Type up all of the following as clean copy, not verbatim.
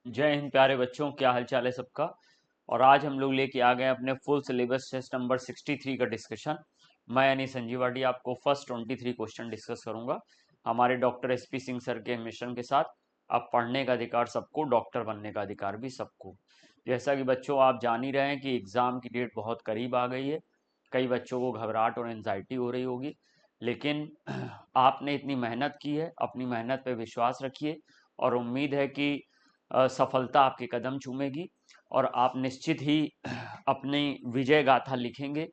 जय हिंद प्यारे बच्चों, क्या हाल चाल है सबका। और आज हम लोग लेके आ गए अपने फुल सिलेबस टेस्ट नंबर 63 का डिस्कशन। मैं यानी संजीव वाडी आपको फर्स्ट 23 क्वेश्चन डिस्कस करूंगा हमारे डॉक्टर SP सिंह सर के मिशन के साथ। अब पढ़ने का अधिकार सबको, डॉक्टर बनने का अधिकार भी सबको। जैसा कि बच्चों आप जान ही रहे हैं कि एग्ज़ाम की डेट बहुत करीब आ गई है। कई बच्चों को घबराहट और एनजाइटी हो रही होगी, लेकिन आपने इतनी मेहनत की है, अपनी मेहनत पे विश्वास रखिए और उम्मीद है कि सफलता आपके कदम चूमेगी और आप निश्चित ही अपनी विजय गाथा लिखेंगे।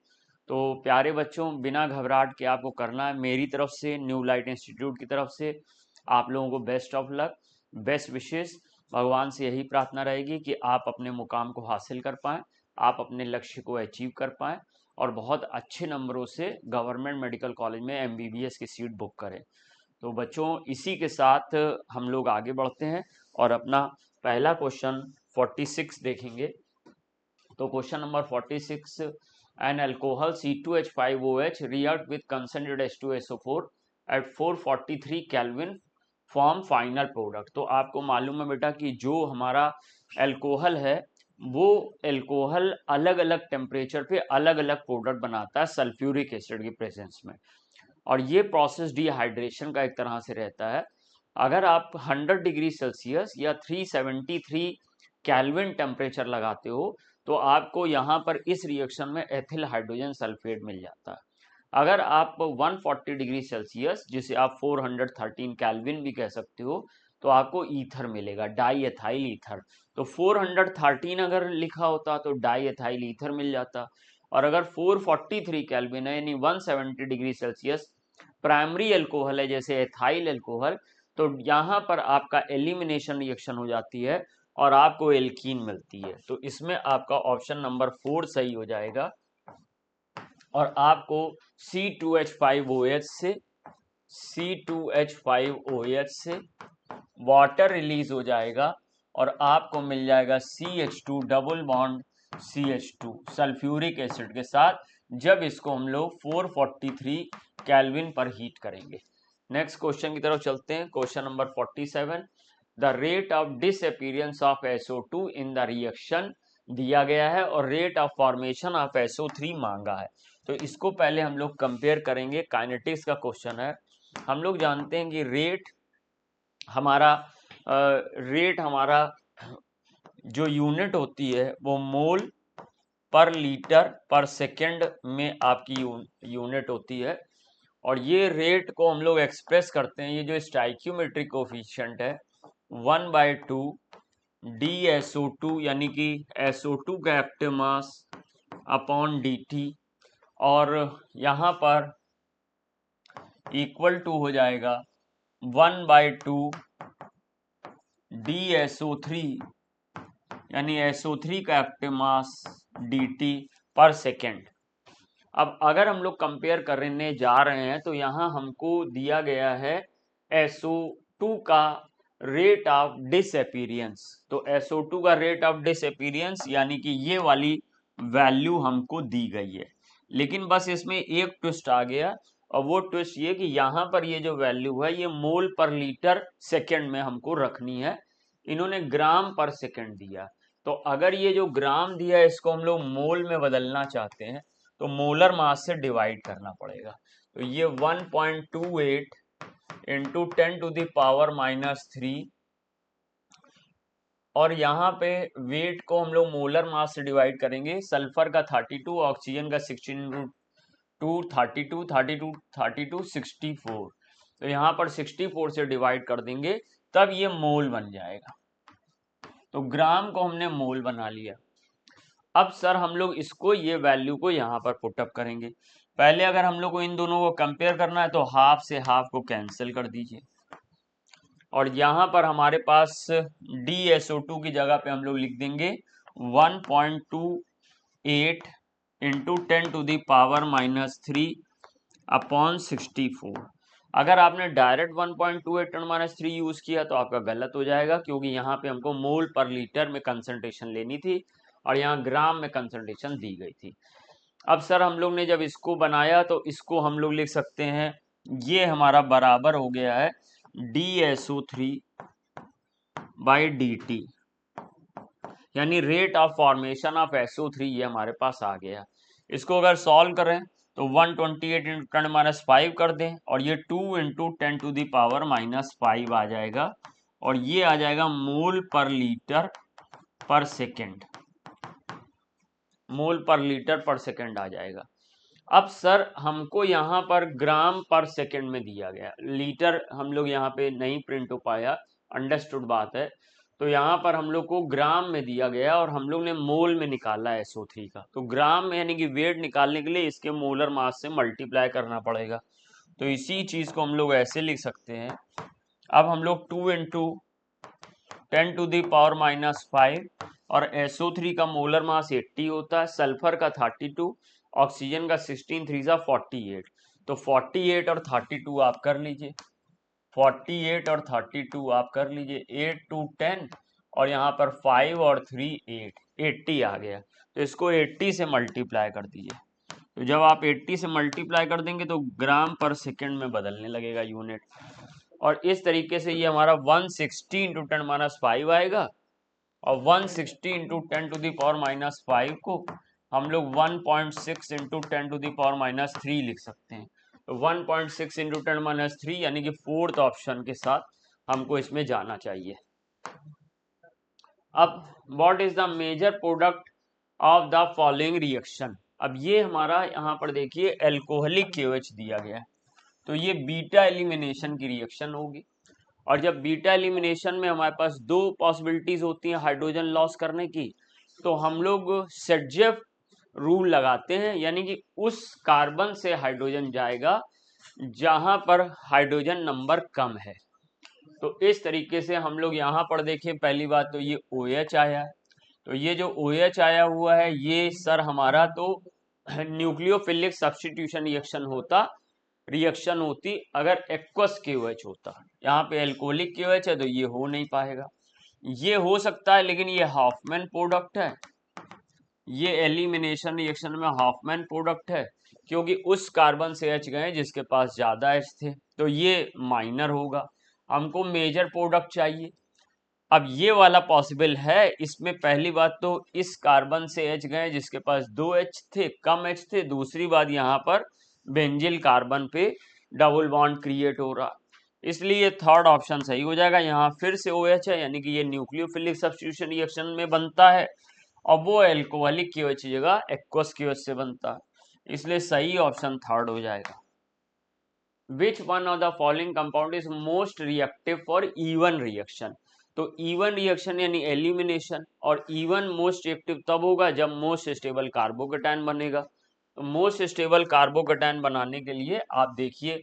तो प्यारे बच्चों, बिना घबराहट के आपको करना है। मेरी तरफ से, न्यू लाइट इंस्टीट्यूट की तरफ से आप लोगों को best of luck, best wishes. भगवान से यही प्रार्थना रहेगी कि आप अपने मुकाम को हासिल कर पाएं, आप अपने लक्ष्य को अचीव कर पाएं और बहुत अच्छे नंबरों से गवर्नमेंट मेडिकल कॉलेज में MBBS की सीट बुक करें। तो बच्चों, इसी के साथ हम लोग आगे बढ़ते हैं और अपना पहला क्वेश्चन 46 देखेंगे। तो question number 46, an alcohol C2H5OH react with concentrated H2SO4 at 443 kelvin form final product. तो आपको मालूम है बेटा कि जो हमारा अल्कोहल है वो अल्कोहल अलग अलग टेम्परेचर पे अलग अलग प्रोडक्ट बनाता है सल्फ्यूरिक एसिड की प्रेजेंस में। और ये प्रोसेस डिहाइड्रेशन का एक तरह से रहता है। अगर आप 100 डिग्री सेल्सियस या 373 केल्विन टेम्परेचर लगाते हो तो आपको यहाँ पर इस रिएक्शन में एथिल हाइड्रोजन सल्फेट मिल जाता है। अगर आप 140 डिग्री सेल्सियस, जिसे आप 413 केल्विन भी कह सकते हो, तो आपको ईथर मिलेगा, डाई एथाइल ईथर। तो 413 अगर लिखा होता तो डाई एथाइल ईथर मिल जाता। और अगर 443 केल्विन है यानी 170 डिग्री सेल्सियस प्राइमरी अल्कोहल है जैसे एथाइल अल्कोहल, तो यहाँ पर आपका एलिमिनेशन रिएक्शन हो जाती है और आपको एल्कीन मिलती है। तो इसमें आपका ऑप्शन नंबर 4 सही हो जाएगा और आपको C2H5OH से वाटर रिलीज हो जाएगा और आपको मिल जाएगा CH2 double bond CH2 sulphuric acid के साथ, जब इसको हम लोग 443 केल्विन पर हीट करेंगे। नेक्स्ट क्वेश्चन की तरफ चलते हैं। Question number 47, the rate of disappearance of SO2 in the reaction दिया गया है और rate of formation of SO3 मांगा है। तो इसको पहले हम लोग कंपेयर करेंगे। काइनेटिक्स का क्वेश्चन है। हम लोग जानते हैं कि रेट हमारा जो यूनिट होती है वो मोल पर लीटर पर सेकेंड में आपकी यूनिट होती है। और ये रेट को हम लोग एक्सप्रेस करते हैं, ये जो स्टाइक्योमेट्रिक कोफिशिएंट है 1/2 DSO2 यानी कि SO2 का एक्टिव मास अपॉन DT, और यहाँ पर इक्वल टू हो जाएगा 1/2 DSO3 यानी SO3 का एक्टिव मास DT पर सेकेंड। अब अगर हम लोग कंपेयर करने जा रहे हैं तो यहाँ हमको दिया गया है SO2 का रेट ऑफ डिसअपीयरेंस। तो SO2 का रेट ऑफ डिसअपीयरेंस यानी कि ये वाली वैल्यू हमको दी गई है, लेकिन बस इसमें एक ट्विस्ट आ गया और वो ट्विस्ट ये कि यहाँ पर ये जो वैल्यू है ये मोल पर लीटर सेकेंड में हमको रखनी है। इन्होंने ग्राम पर सेकेंड दिया, तो अगर ये जो ग्राम दिया है इसको हम लोग मोल में बदलना चाहते हैं तो मोलर मास से डिवाइड करना पड़ेगा। तो ये 1.28 इंटू 10⁻⁻³ और यहाँ पे वेट को हम लोग मोलर मास से डिवाइड करेंगे। सल्फर का 32, ऑक्सीजन का 16 32 64। तो यहाँ पर 64 से डिवाइड कर देंगे तब ये मोल बन जाएगा। तो ग्राम को हमने मोल बना लिया। अब सर हम लोग इसको, ये वैल्यू को यहाँ पर पुटअप करेंगे। पहले अगर हम लोग को इन दोनों को कंपेयर करना है तो हाफ से हाफ को कैंसिल कर दीजिए और यहाँ पर हमारे पास DSO2 की जगह पे हम लोग लिख देंगे 1.28 इंटू 10⁻³ अपॉन 64। अगर आपने डायरेक्ट 1.28 10⁻³ यूज किया तो आपका गलत हो जाएगा, क्योंकि यहाँ पे हमको मोल पर लीटर में कंसंट्रेशन लेनी थी और यहाँ ग्राम में कंसंट्रेशन दी गई थी। अब सर हम लोग ने जब इसको बनाया तो इसको हम लोग लिख सकते हैं, ये हमारा बराबर हो गया है DSO3/DT। यानी rate of formation of SO3 ये हमारे पास आ गया। इसको अगर सॉल्व करें तो 128 इंटू 10⁻5 कर दें और ये 2 इंटू 10⁻⁻5 आ जाएगा और ये आ जाएगा मोल पर लीटर पर सेकेंड, मोल पर लीटर पर सेकेंड आ जाएगा। अब सर हमको यहाँ पर ग्राम पर सेकेंड में दिया गया, लीटर हम लोग यहाँ पे नहीं प्रिंट हो पाया, अंडरस्टूड बात है। तो यहाँ पर हम लोग को ग्राम में दिया गया और हम लोग ने मोल में निकाला है SO3 का। तो ग्राम में यानी कि वेट निकालने के लिए इसके मोलर मास से मल्टीप्लाई करना पड़ेगा। तो इसी चीज को हम लोग ऐसे लिख सकते हैं। अब हम लोग 2 इंटू 10⁻⁻5 और SO3 का मोलर मास 80 होता है, सल्फर का 32, ऑक्सीजन का 16 3 जा 48। तो 48 और 32 आप कर लीजिए, 48 और 32 आप कर लीजिए, 8 2 10 और यहाँ पर 5 और 3 8, 80 आ गया। तो इसको 80 से मल्टीप्लाई कर दीजिए। तो जब आप 80 से मल्टीप्लाई कर देंगे तो ग्राम पर सेकेंड में बदलने लगेगा यूनिट, और इस तरीके से ये हमारा 160 इंटू 10⁻5 आएगा और 160 इंटू 10⁻⁻5 को हम लोग 1.6 इंटू 10⁻³ लिख सकते हैं। तो 1.6 इंटू 10⁻³ यानी कि फोर्थ ऑप्शन के साथ हमको इसमें जाना चाहिए। अब what is the major product of the following reaction. अब ये हमारा यहाँ पर देखिए एल्कोहलिक KOH दिया गया है, तो ये बीटा एलिमिनेशन की रिएक्शन होगी। और जब बीटा एलिमिनेशन में हमारे पास दो पॉसिबिलिटीज होती हैं हाइड्रोजन लॉस करने की, तो हम लोग सेडजेफ रूल लगाते हैं, यानी कि उस कार्बन से हाइड्रोजन जाएगा जहां पर हाइड्रोजन नंबर कम है। तो इस तरीके से हम लोग यहाँ पर देखें, पहली बात तो ये OH आया है, तो ये जो OH आया हुआ है ये सर हमारा तो न्यूक्लियोफिलिक सब्स्टिट्यूशन रिएक्शन होती अगर एक्वस KOH होता। यहाँ पे एल्कोहलिक KOH है तो ये हो नहीं पाएगा। ये हो सकता है लेकिन ये हॉफमैन प्रोडक्ट है, ये एलिमिनेशन रिएक्शन में हॉफमैन प्रोडक्ट है, क्योंकि उस कार्बन से H गए जिसके पास ज्यादा H थे, तो ये माइनर होगा। हमको मेजर प्रोडक्ट चाहिए। अब ये वाला पॉसिबल है, इसमें पहली बात तो इस कार्बन से H गए जिसके पास 2 H थे, कम H थे। दूसरी बात यहाँ पर बेंजिल कार्बन पे डबल बॉन्ड क्रिएट हो रहा, इसलिए थर्ड ऑप्शन सही हो जाएगा। यहाँ फिर से OH है, यानी कि ये न्यूक्लियोफिलिक सब्स्टिट्यूशन रिएक्शन में बनता है और वो एल्कोहलिक KOH की जगह एक्वस KOH से बनता है, इसलिए सही ऑप्शन थर्ड हो जाएगा। Which one of the following compound is most reactive for even reaction? तो even reaction यानी एलिमिनेशन, और even most reactive तब होगा जब most stable कार्बोकेटायन बनेगा। तो most stable कार्बोकेटायन बनाने के लिए आप देखिए,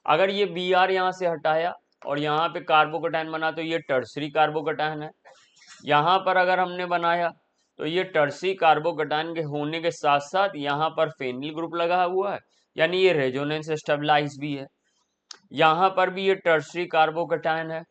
अगर ये Br यहाँ से हटाया और यहाँ पे कार्बोकेटायन बना तो ये टर्सरी कार्बोकेटायन है। यहाँ पर अगर हमने बनाया तो ये टर्सरी कार्बोकेटायन के होने के साथ साथ यहाँ पर फेनिल ग्रुप लगा हुआ है, यानी ये रेजोनेंस स्टेबलाइज भी है। यहाँ पर भी ये टर्सरी कार्बोकेटायन है,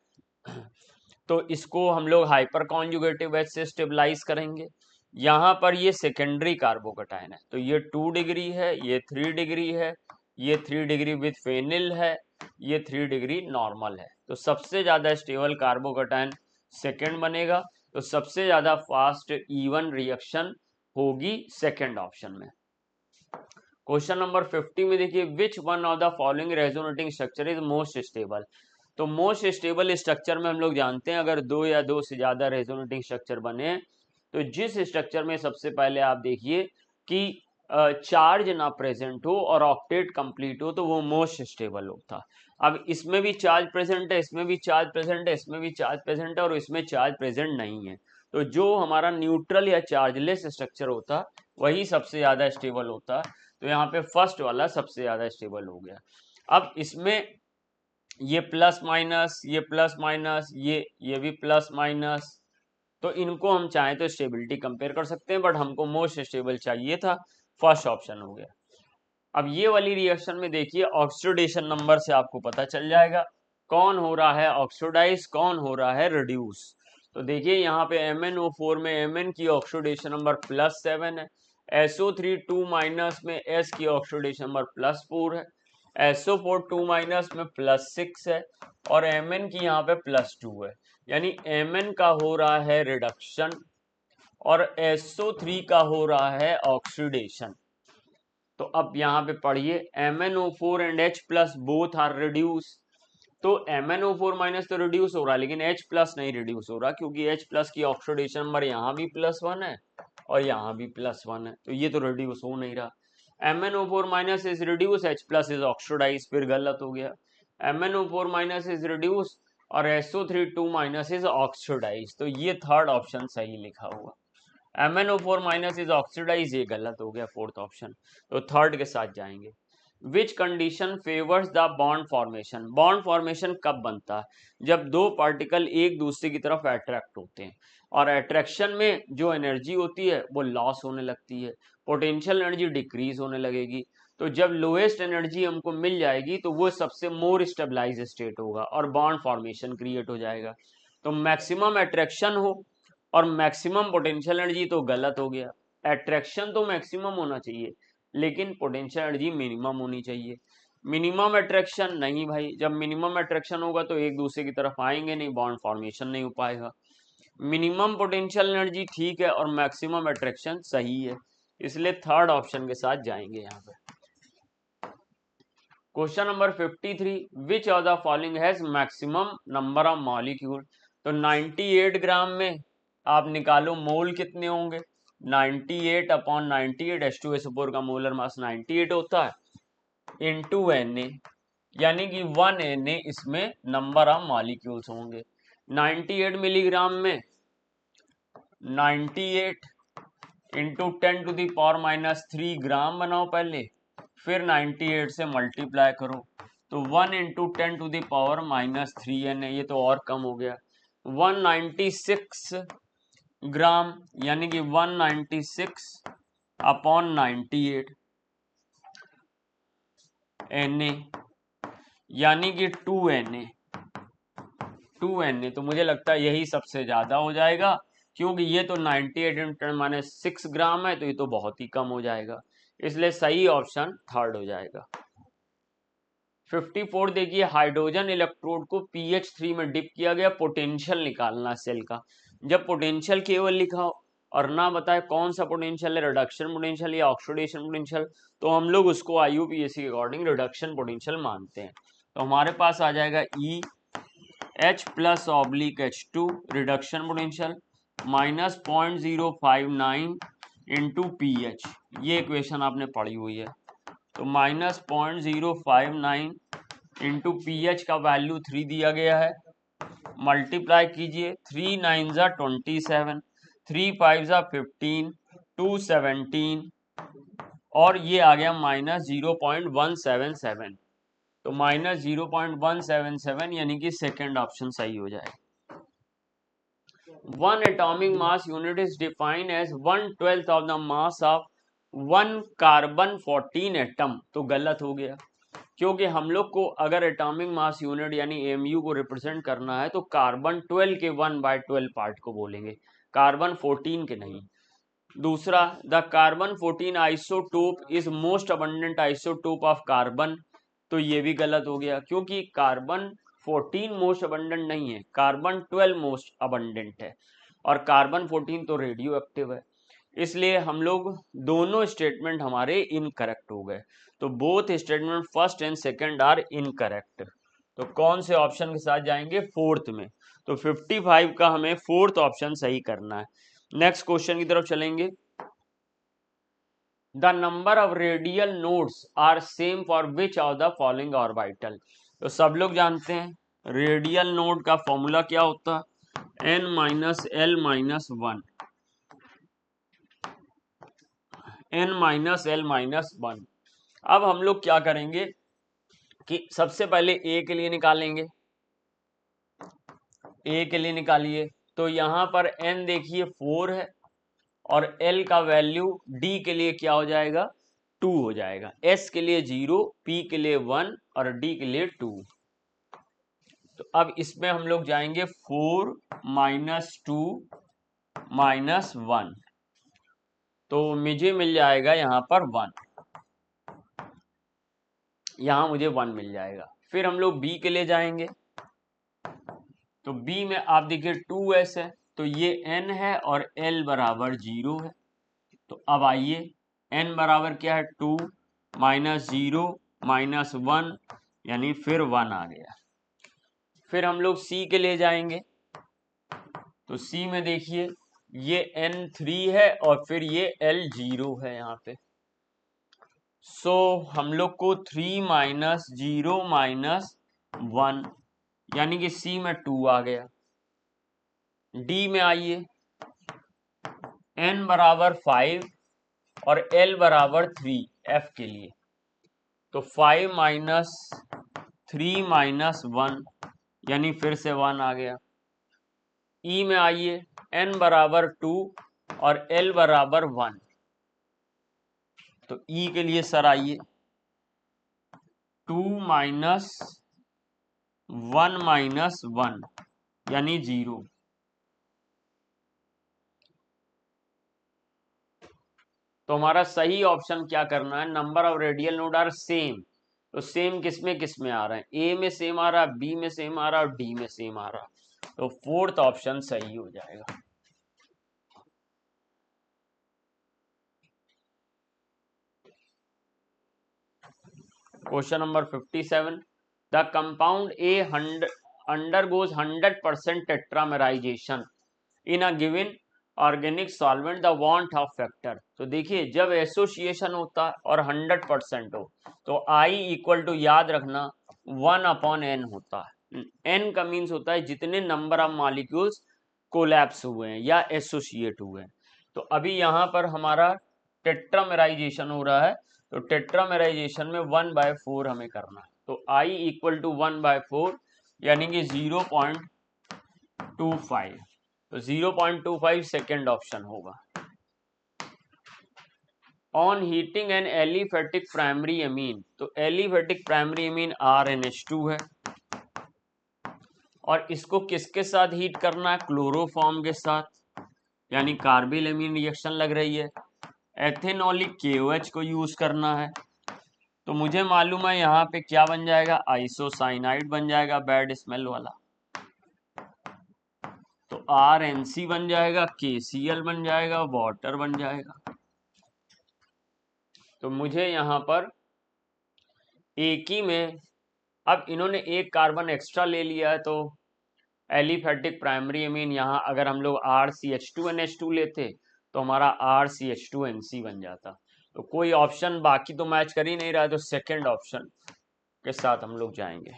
तो इसको हम लोग हाइपर कॉन्जुगेटिव H से स्टेबलाइज करेंगे। यहाँ पर ये सेकेंडरी कार्बोकेटायन है, तो ये 2 डिग्री है, ये 3 डिग्री है, ये 3 डिग्री विद फेनिल है, ये 3 डिग्री नॉर्मल है। तो सबसे ज्यादा स्टेबल कार्बोकेटायन सेकेंड बनेगा, तो सबसे ज्यादा फास्ट इवन रिएक्शन होगी सेकेंड ऑप्शन में। क्वेश्चन नंबर 50 में देखिए, which one of the following resonating structure is most stable. तो मोस्ट स्टेबल स्ट्रक्चर में हम लोग जानते हैं अगर दो या दो से ज्यादा रेजोनेटिंग स्ट्रक्चर बने, तो जिस स्ट्रक्चर में सबसे पहले आप देखिए कि चार्ज ना प्रेजेंट हो और ऑक्टेट कंप्लीट हो, तो वो मोस्ट स्टेबल होता। अब इसमें भी चार्ज प्रेजेंट है, इसमें भी चार्ज प्रेजेंट है, इसमें भी चार्ज प्रेजेंट है और इसमें चार्ज प्रेजेंट नहीं है, तो जो हमारा न्यूट्रल या चार्जलेस स्ट्रक्चर होता वही सबसे ज्यादा स्टेबल होता। तो यहाँ पे फर्स्ट वाला सबसे ज्यादा स्टेबल हो गया। अब इसमें ये प्लस माइनस, ये प्लस माइनस, ये भी प्लस माइनस, तो इनको हम चाहें तो स्टेबिलिटी कंपेयर कर सकते हैं, बट हमको मोस्ट स्टेबल चाहिए था, फर्स्ट ऑप्शन हो गया। अब ये वाली रिएक्शन में देखिए ऑक्सीडेशन नंबर से आपको पता चल जाएगा कौन हो रहा है ऑक्सीडाइज, कौन हो रहा है रिड्यूस। तो देखिए यहाँ पे MnO4 में Mn की ऑक्सीडेशन नंबर +7 है, SO3 2 माइनस में S की ऑक्सीडेशन नंबर +4 है, SO4 2 माइनस में +6 है और Mn की यहाँ पे +2 है, यानी Mn का हो रहा है रिडक्शन और SO3 का हो रहा है ऑक्सीडेशन। तो अब यहाँ पे पढ़िए MnO4 and H plus both are reduce. तो MnO4 माइनस तो रिड्यूस हो रहा है, लेकिन H प्लस नहीं रिड्यूस हो रहा, क्योंकि H प्लस की ऑक्सीडेशन नंबर यहाँ भी +1 है और यहाँ भी +1 है, तो ये तो रिड्यूस हो नहीं रहा। MnO4 minus is reduce, H plus is oxidize, फिर गलत हो गया। MnO4 माइनस इज रिड्यूस और SO3 2 माइनस इज ऑक्सीडाइज, तो ये थर्ड ऑप्शन सही लिखा हुआ। MnO4 माइनस इज ऑक्सीडाइज, ये गलत हो गया फोर्थ ऑप्शन, तो थर्ड के साथ जाएंगे। Which condition favours the bond formation? Bond formation कब बनता है? जब दो पार्टिकल एक दूसरे की तरफ अट्रैक्ट होते हैं, और अट्रैक्शन में जो एनर्जी होती है वो लॉस होने लगती है, पोटेंशियल एनर्जी डिक्रीज होने लगेगी। तो जब लोएस्ट एनर्जी हमको मिल जाएगी तो वो सबसे मोर स्टेबलाइज स्टेट होगा और बॉन्ड फॉर्मेशन क्रिएट हो जाएगा। तो मैक्सिमम अट्रैक्शन हो और मैक्सिमम पोटेंशियल एनर्जी, तो गलत हो गया। अट्रैक्शन तो मैक्सिमम होना चाहिए, लेकिन पोटेंशियल एनर्जी मिनिमम होनी चाहिए। मिनिमम अट्रैक्शन नहीं भाई, जब मिनिमम अट्रैक्शन होगा तो एक दूसरे की तरफ आएंगे नहीं, बॉन्ड फॉर्मेशन नहीं हो पाएगा। मिनिमम पोटेंशियल एनर्जी ठीक है और मैक्सिमम अट्रैक्शन सही है, इसलिए थर्ड ऑप्शन के साथ जाएंगे यहाँ पे। Question number 53, which of the following has maximum number of molecule? तो 98 ग्राम में आप निकालो मोल कितने होंगे, 98 अपॉन 98, H2SO4 का मोलर मास 98 होता है, इनटू Na, यानी कि 1 Na इसमें नंबर ऑफ मॉलिक्यूल्स होंगे। 98 मिलीग्राम में 98 इंटू 10⁻³ ग्राम बनाओ पहले, फिर 98 से मल्टीप्लाई करो, तो 1 इंटू 10⁻³ Na, ये तो और कम हो गया, 196 ग्राम, यानी कि 196 अपॉन 98 Na, यानी कि 2 Na, तो मुझे लगता है यही सबसे ज्यादा हो जाएगा, क्योंकि ये तो 98 इंटू 10⁻6 ग्राम है, तो ये तो बहुत ही कम हो जाएगा, इसलिए सही ऑप्शन थर्ड हो जाएगा। 54 देखिए, हाइड्रोजन इलेक्ट्रोड को pH 3 में डिप किया गया, पोटेंशियल निकालना सेल का। जब पोटेंशियल केवल लिखा हो और ना बताए कौन सा पोटेंशियल है, रिडक्शन पोटेंशियल या ऑक्सीडेशन पोटेंशियल, तो हम लोग उसको IUPAC के अकॉर्डिंग रिडक्शन पोटेंशियल मानते हैं। तो हमारे पास आ जाएगा H plus oblique H2 reduction potential minus 0.059 into pH, ये इक्वेशन आपने पढ़ी हुई है। तो माइनस 0.059 इंटू pH का वैल्यू 3 दिया गया है, मल्टीप्लाई कीजिए, 3 9 ज़ा 27, 3 5 ज़ा 15, 2 17, और ये आ गया माइनस 0.177, तो माइनस 0.177, यानी कि सेकेंड ऑप्शन सही हो जाएगा। 1 atomic mass unit is defined as 1/12 of the mass of 1 carbon 14 atom, तो गलत हो गया, क्योंकि हम लोग को अगर एटॉमिक मास यूनिट यानी AMU को रिप्रेजेंट करना है तो कार्बन 12 के 1/12 पार्ट को बोलेंगे, कार्बन 14 के नहीं। दूसरा, the carbon 14 isotope is most abundant isotope of carbon, तो ये भी गलत हो गया, क्योंकि कार्बन 14 मोस्ट अबंडेंट नहीं है, कार्बन 12 मोस्ट अबंडेंट है, और कार्बन 14 तो रेडियो एक्टिव है, इसलिए हम लोग दोनों स्टेटमेंट हमारे इनकरेक्ट हो गए। तो both statement first and second are incorrect, तो कौन से ऑप्शन के साथ जाएंगे, फोर्थ में। तो 55 का हमें फोर्थ ऑप्शन सही करना है। नेक्स्ट क्वेश्चन की तरफ चलेंगे। The number of radial nodes are same for which of the following orbital? तो सब लोग जानते हैं रेडियल नोड का फॉर्मूला क्या होता है, n minus L minus 1, n minus L minus 1। अब हम लोग क्या करेंगे कि सबसे पहले a के लिए निकालेंगे, a के लिए निकालिए, तो यहां पर n देखिए 4 है और L का वैल्यू D के लिए क्या हो जाएगा, 2 हो जाएगा, S के लिए 0, P के लिए 1 और D के लिए 2। तो अब इसमें हम लोग जाएंगे 4 माइनस 2 माइनस 1, तो मुझे मिल जाएगा यहां पर 1, यहां मुझे 1 मिल जाएगा। फिर हम लोग B के लिए जाएंगे, तो B में आप देखिए 2S है तो ये n है और l बराबर 0 है। तो अब आइए n बराबर क्या है 2 माइनस 0 माइनस 1 यानी फिर 1 आ गया। फिर हम लोग c के लिए जाएंगे तो c में देखिए ये n3 है और फिर ये l0 है यहाँ पे। सो हम लोग को 3 माइनस 0 माइनस 1 यानी कि c में 2 आ गया। d में आइए n बराबर 5 और l बराबर 3 f के लिए, तो 5 माइनस 3 माइनस 1 यानी फिर से 1 आ गया। ई में आइए n बराबर 2 और l बराबर 1, तो ई के लिए सर आइए 2 माइनस 1 माइनस 1 यानी 0। तो हमारा सही ऑप्शन क्या करना है, number of radial node are same. तो सेम किस में आ रहा है, ए में सेम आ रहा है, बी में सेम आ रहा है और डी में सेम आ रहा है। तो फोर्थ ऑप्शन सही हो जाएगा। Question number 57, the compound A undergoes 100% tetramerization in a given organic solvent the want of factor. तो देखिए जब एसोसिएशन होता है और 100% हो तो I इक्वल टू याद रखना 1/n होता है। n का मीन्स होता है जितने नंबर ऑफ मॉलिक्यूल्स कोलैप्स हुए हैं या एसोसिएट हुए हैं। तो अभी यहाँ पर हमारा टेट्रामेराइजेशन हो रहा है, तो टेट्रामेराइजेशन में 1/4 हमें करना है। तो I इक्वल टू 1/4 यानी कि 0.25, तो 0.25 सेकेंड ऑप्शन होगा। On heating N aliphatic primary amine, तो एलिफेटिक प्राइमरी एमीन RNH2 है और इसको किसके साथ हीट करना है, क्लोरोफॉर्म के साथ, यानी कार्बिल एमीन रिएक्शन लग रही है। एथेनॉलिक KOH को यूज करना है, तो मुझे मालूम है यहाँ पे क्या बन जाएगा, आइसोसाइनाइड बन जाएगा, बैड स्मेल वाला। तो RNC बन जाएगा, KCl बन जाएगा, वाटर बन जाएगा। तो मुझे यहाँ पर एक ही में, अब इन्होंने एक कार्बन एक्स्ट्रा ले लिया है, तो एलिफेटिक प्राइमरी एमीन यहाँ अगर हम लोग RCH2NH2 लेते तो हमारा RCH2NC बन जाता। तो कोई ऑप्शन बाकी तो मैच कर ही नहीं रहा है, तो सेकेंड ऑप्शन के साथ हम लोग जाएंगे।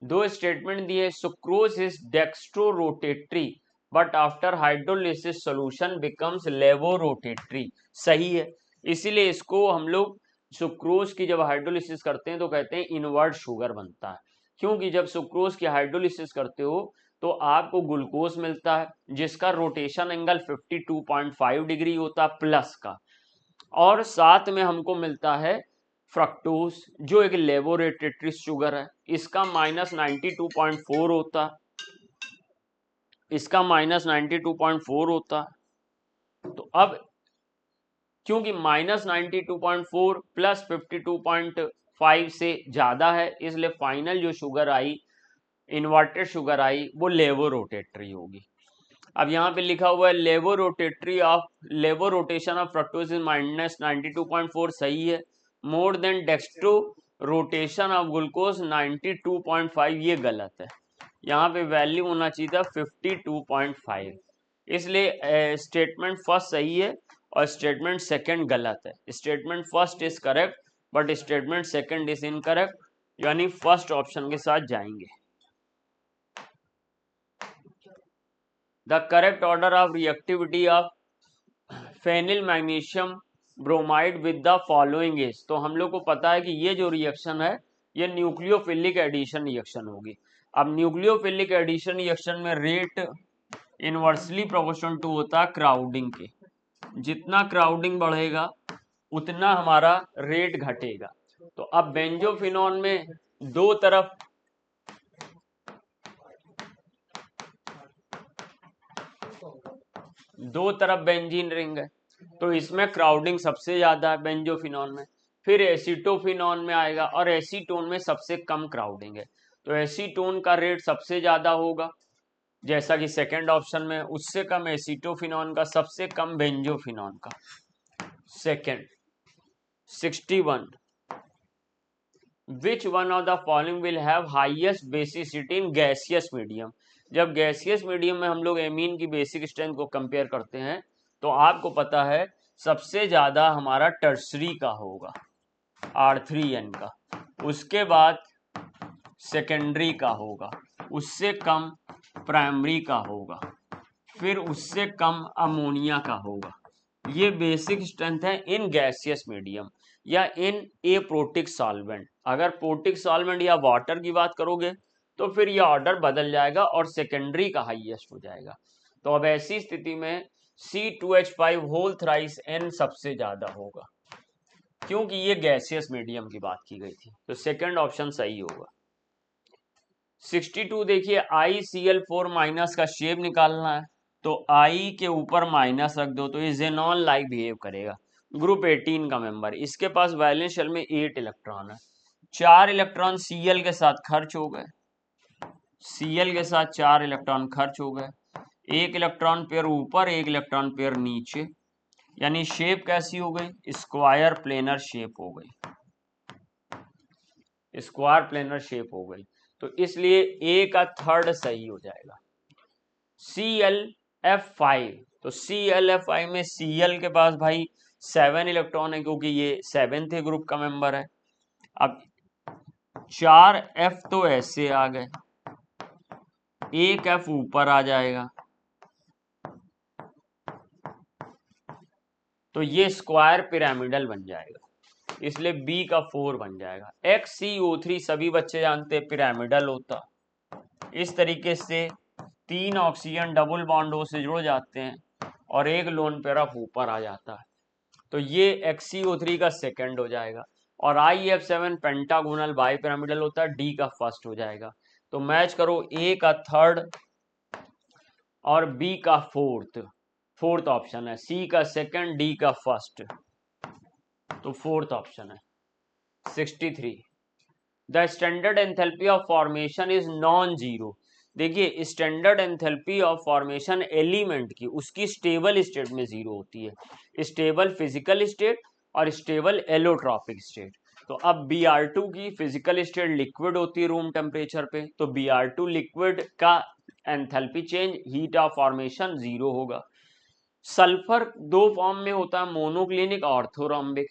दो स्टेटमेंट दिए, sucrose is dextro rotatory but after hydrolysis solution becomes laevo rotatory. सही है, इसीलिए इसको हम लोग सुक्रोज की जब हाइड्रोलिसिस करते हैं तो कहते हैं इनवर्ट शुगर बनता है, क्योंकि जब सुक्रोज की हाइड्रोलिसिस करते हो तो आपको ग्लूकोज मिलता है जिसका रोटेशन एंगल 52.5 डिग्री होता है प्लस का, और साथ में हमको मिलता है फ्रक्टोज जो एक लेवोरेटेटरी शुगर है, इसका -92.4 होता, इसका -92.4 होता। तो अब क्योंकि -92.4 प्लस 52.5 से ज्यादा है, इसलिए फाइनल जो sugar I, inverted sugar I, वो लेवोरोटेटरी होगी। अब यहाँ पे लिखा हुआ है लेवो रोटेशन ऑफ फ्रक्टोज इज -92.4, सही है। More than dextro rotation of glucose 92.5, ये गलत है। यहाँ पे वैल्यू होना चाहिए था 52.5, इसलिए स्टेटमेंट फर्स्ट सही है और स्टेटमेंट सेकंड गलत है। Statement first is correct but statement second is incorrect, यानी फर्स्ट ऑप्शन के साथ जाएंगे। The correct order of reactivity of phenyl magnesium bromide with the following is, तो हम लोग को पता है कि ये जो रिएक्शन है ये न्यूक्लियोफिलिक एडिशन रिएक्शन होगी। अब न्यूक्लियोफिलिक एडिशन रिएक्शन में रेट इनवर्सली प्रोपोर्शनल टू होता है क्राउडिंग के, जितना क्राउडिंग बढ़ेगा उतना हमारा रेट घटेगा। तो अब बेंजोफिनॉन में दो तरफ बेंजीन रिंग है, तो इसमें क्राउडिंग सबसे ज्यादा है बेंजोफिनॉन में। फिर एसीटोफिनॉन में आएगा और एसीटोन में सबसे कम क्राउडिंग है, तो एसीटोन का रेट सबसे ज्यादा होगा। जैसा कि सेकंड ऑप्शन में उससे कम एसीटोफिनॉन का, सबसे कम बेंजोफिनॉन का। Second 61, which one of the following will have highest basicity in gaseous medium. जब गैसियस मीडियम में हम लोग एमीन की बेसिक स्ट्रेंथ को कंपेयर करते हैं तो आपको पता है सबसे ज्यादा हमारा टर्सरी का होगा R3N का, उसके बाद सेकेंडरी का होगा, उससे कम प्राइमरी का होगा, फिर उससे कम अमोनिया का होगा। ये बेसिक स्ट्रेंथ है इन गैसियस मीडियम या इन एप्रोटिक सॉल्वेंट। अगर प्रोटिक सॉल्वेंट या वाटर की बात करोगे तो फिर यह ऑर्डर बदल जाएगा और सेकेंडरी का हाईएस्ट हो जाएगा। तो अब ऐसी स्थिति में C2H5 होल थ्राइस N सबसे ज्यादा होगा, क्योंकि ये गैसियस मीडियम की बात की गई थी। तो सेकंड ऑप्शन सही होगा। 62 देखिए, ICl4 माइनस का शेप निकालना है, तो I के ऊपर माइनस रख दो तो ये जेनॉन लाइक बिहेव करेगा। ग्रुप 18 का मेंबर, इसके पास वैलेंस शेल में 8 इलेक्ट्रॉन है, 4 इलेक्ट्रॉन Cl के साथ खर्च हो गए, Cl के साथ 4 इलेक्ट्रॉन खर्च हो गए, एक इलेक्ट्रॉन पेयर ऊपर, एक इलेक्ट्रॉन पेयर नीचे, यानी शेप कैसी हो गई, स्क्वायर प्लेनर शेप हो गई, स्क्वायर प्लेनर शेप हो गई। तो इसलिए ए का थर्ड सही हो जाएगा। ClF5, तो ClF5 में Cl के पास भाई 7 इलेक्ट्रॉन है, क्योंकि ये 7th ग्रुप का मेंबर है। अब 4 F तो ऐसे आ गए, एक F ऊपर आ जाएगा, तो ये स्क्वायर पिरामिडल बन जाएगा, इसलिए B का 4 बन जाएगा। XCO3 सभी बच्चे जानते हैं पिरामिडल होता, इस तरीके से 3 ऑक्सीजन डबल बॉन्ड से जुड़ जाते हैं और एक लोन पेयर ऑफ ऊपर आ जाता है, तो ये XCO3 का सेकंड हो जाएगा। और IF7 पेंटागोनल बाई पिरामिडल होता है, D का फर्स्ट हो जाएगा। तो मैच करो, A का थर्ड और B का फोर्थ ऑप्शन है, C का सेकंड, D का फर्स्ट, तो फोर्थ ऑप्शन है। 63, the standard enthalpy of formation is non zero. देखिए, standard enthalpy of formation element की उसकी स्टेबल स्टेट में जीरो होती है, स्टेबल फिजिकल स्टेट और स्टेबल एलोट्रॉपिक स्टेट। तो अब Br2 की फिजिकल स्टेट लिक्विड होती है रूम टेम्परेचर पे, तो Br2 लिक्विड का enthalpy change, heat of formation zero होगा। सल्फर दो फॉर्म में होता है, मोनोक्लिनिक और ऑर्थोरोम्बिक,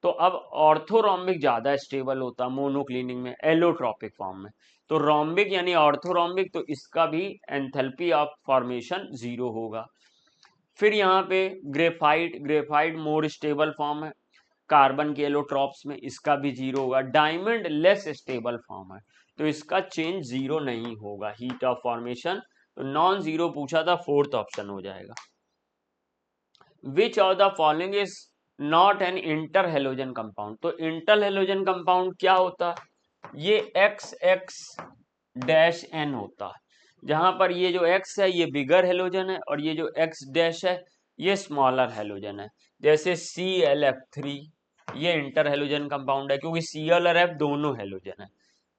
तो अब ऑर्थोरोम्बिक ज्यादा स्टेबल होता है मोनोक्लिनिक में, एलोट्रॉपिक फॉर्म में। तो रोम्बिक यानी ऑर्थोरोम्बिक, तो इसका भी एंथैल्पी ऑफ फॉर्मेशन जीरो होगा। फिर यहाँ पे ग्रेफाइट मोर स्टेबल फॉर्म है कार्बन के एलोट्रॉप्स में, इसका भी जीरो होगा। डायमंड लेस स्टेबल फॉर्म है, तो इसका चेंज जीरो नहीं होगा हीट ऑफ फॉर्मेशन, तो नॉन जीरो पूछा था, फोर्थ ऑप्शन हो जाएगा। विच of the following is not an inter halogen compound, तो इंटर हेलोजन कंपाउंड क्या होता है, ये XX-N होता है, जहां पर ये जो X है ये बिगर हेलोजन है और ये जो X- है ये स्मॉलर हेलोजन है। जैसे ClF3 ये इंटर हेलोजन कंपाउंड है, क्योंकि Cl और F दोनों हेलोजन है।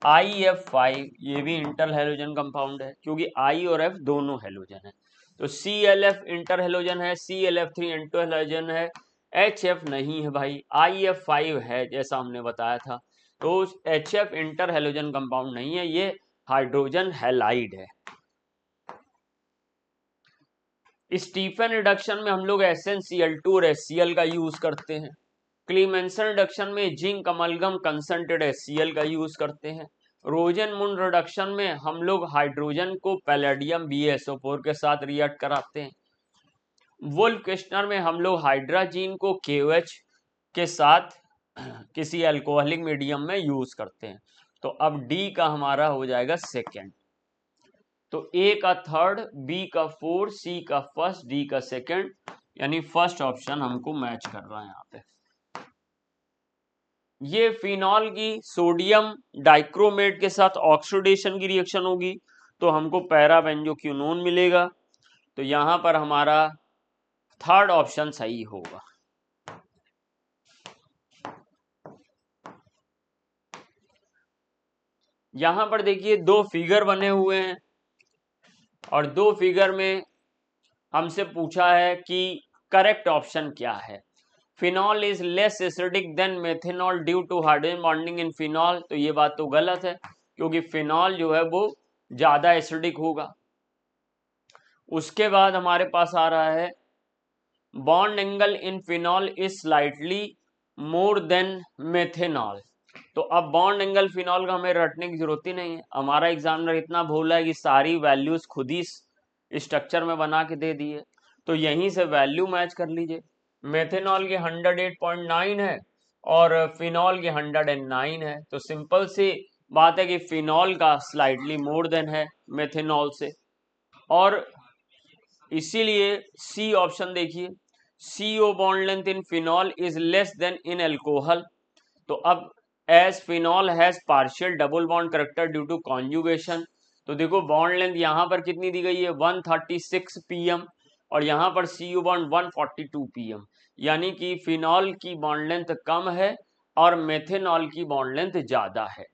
IF5 ये भी इंटर हेलोजन कंपाउंड है, क्योंकि I और F दोनों हेलोजन है। तो ClF इंटर हेलोजन है, ClF3 इंटर हेलोजन है, HF नहीं है भाई, IF5 है जैसा हमने बताया था। तो HF इंटर हेलोजन कंपाउंड नहीं है, ये हाइड्रोजन हैलाइड है। स्टीफन रिडक्शन में हम लोग SnCl2 और HCl का यूज करते हैं। क्लीमेंसन रिडक्शन में जिंक अमलगम कंसंट्रेटेड HCl का यूज करते हैं। रोजेनमुंड रिडक्शन में हम लोग हाइड्रोजन को पैलेडियम BaSO4 के साथ रिएक्ट कराते हैं। वुल्फ क्वेश्चनर में हम लोग हाइड्राजीन को KOH के साथ किसी अल्कोहलिक मीडियम में यूज करते हैं। तो अब D का हमारा हो जाएगा सेकेंड, तो A का थर्ड, B का फोर्थ, C का फर्स्ट, D का सेकेंड, यानी फर्स्ट ऑप्शन हमको मैच कर रहा है यहाँ पे। ये फिनॉल की सोडियम डाइक्रोमेट के साथ ऑक्सीडेशन की रिएक्शन होगी, तो हमको पैराबेंजोक्विनोन मिलेगा, तो यहां पर हमारा थर्ड ऑप्शन सही होगा। यहां पर देखिए दो फिगर बने हुए हैं, और 2 फिगर में हमसे पूछा है कि करेक्ट ऑप्शन क्या है। Phenol is less acidic than methanol due to hydrogen bonding in phenol, तो ये बात तो गलत है, क्योंकि फिनॉल जो है वो ज्यादा एसिडिक होगा। उसके बाद हमारे पास आ रहा है bond angle in phenol is slightly more then methanol. तो अब बॉन्ड एंगल फिनॉल का हमें रटने की जरूरत ही नहीं है, हमारा एग्जामिनर इतना भोला है कि सारी वैल्यूज खुद ही स्ट्रक्चर में बना के दे दिए, तो यहीं से वैल्यू मैच कर लीजिए। मेथेनॉल के 108.9 है और फिनॉल के 109 है, तो सिंपल सी बात है कि फिनॉल का स्लाइटली मोर देन है मेथेनॉल से। और इसीलिए सी ऑप्शन देखिए, CO bond length in phenol is less than in alcohol. तो अब as phenol has partial double bond character due to conjugation, तो देखो बॉन्ड लेंथ यहाँ पर कितनी दी गई है 136 pm और यहाँ पर CO बॉन्ड 142 pm, यानी कि फिनॉल की बॉन्ड लेंथ कम है और मेथेनॉल की बॉन्ड लेंथ ज्यादा है।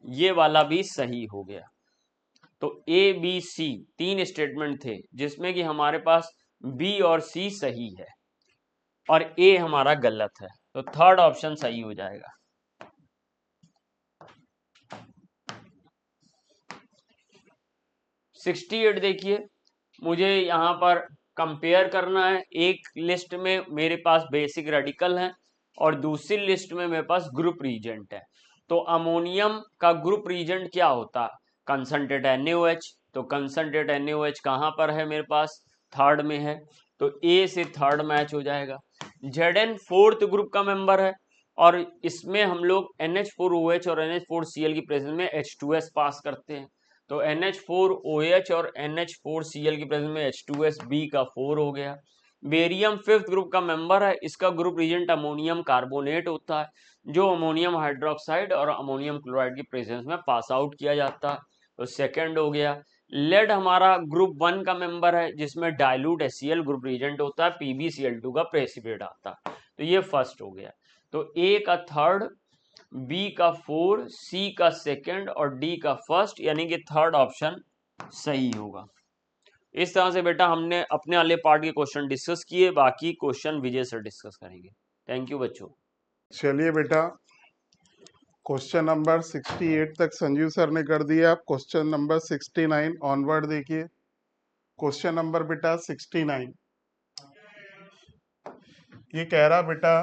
ये वाला भी सही हो गया। तो ABC 3 स्टेटमेंट थे जिसमें कि हमारे पास B और C सही है और A हमारा गलत है, तो थर्ड ऑप्शन सही हो जाएगा। 68 देखिए, मुझे यहाँ पर कंपेयर करना है। एक लिस्ट में मेरे पास बेसिक रेडिकल है और दूसरी लिस्ट में मेरे पास ग्रुप रीजेंट है। तो अमोनियम का ग्रुप रीजेंट क्या होता है, कंसंट्रेट NaOH। तो कंसंट्रेट NaOH कहाँ पर है, मेरे पास थर्ड में है, तो ए से थर्ड मैच हो जाएगा। Zn फोर्थ ग्रुप का मेंबर है और इसमें हम लोग NH4OH और NH4Cl की प्रेजेंस में H2S पास करते हैं, तो NH4OH और NH4Cl की प्रेजेंस में H2S B का 4 हो गया। बेरियम फिफ्थ ग्रुप का मेंबर है, इसका ग्रुप रीजेंट अमोनियम कार्बोनेट होता है जो अमोनियम हाइड्रोक्साइड और अमोनियम क्लोराइड की प्रेजेंस में पास आउट किया जाता है, तो सेकंड हो गया। लेड हमारा ग्रुप 1 का मेंबर है जिसमें डाइल्यूट HCl ग्रुप रीजेंट होता है, PbCl2 का प्रेसिपिटेट आता है, तो ये फर्स्ट हो गया। तो ए का थर्ड, बी का 4, सी का सेकंड और डी का फर्स्ट, यानी कि थर्ड ऑप्शन सही होगा। इस तरह से बेटा हमने अपने वाले पार्ट के क्वेश्चन डिस्कस किए, बाकी क्वेश्चन विजय सर डिस्कस करेंगे। थैंक यू बच्चों। चलिए बेटा, क्वेश्चन नंबर 68 तक संजीव सर ने कर दिया। आप क्वेश्चन नंबर 69 ऑनवर्ड देखिए। क्वेश्चन नंबर बेटा 69 ये कह रहा बेटा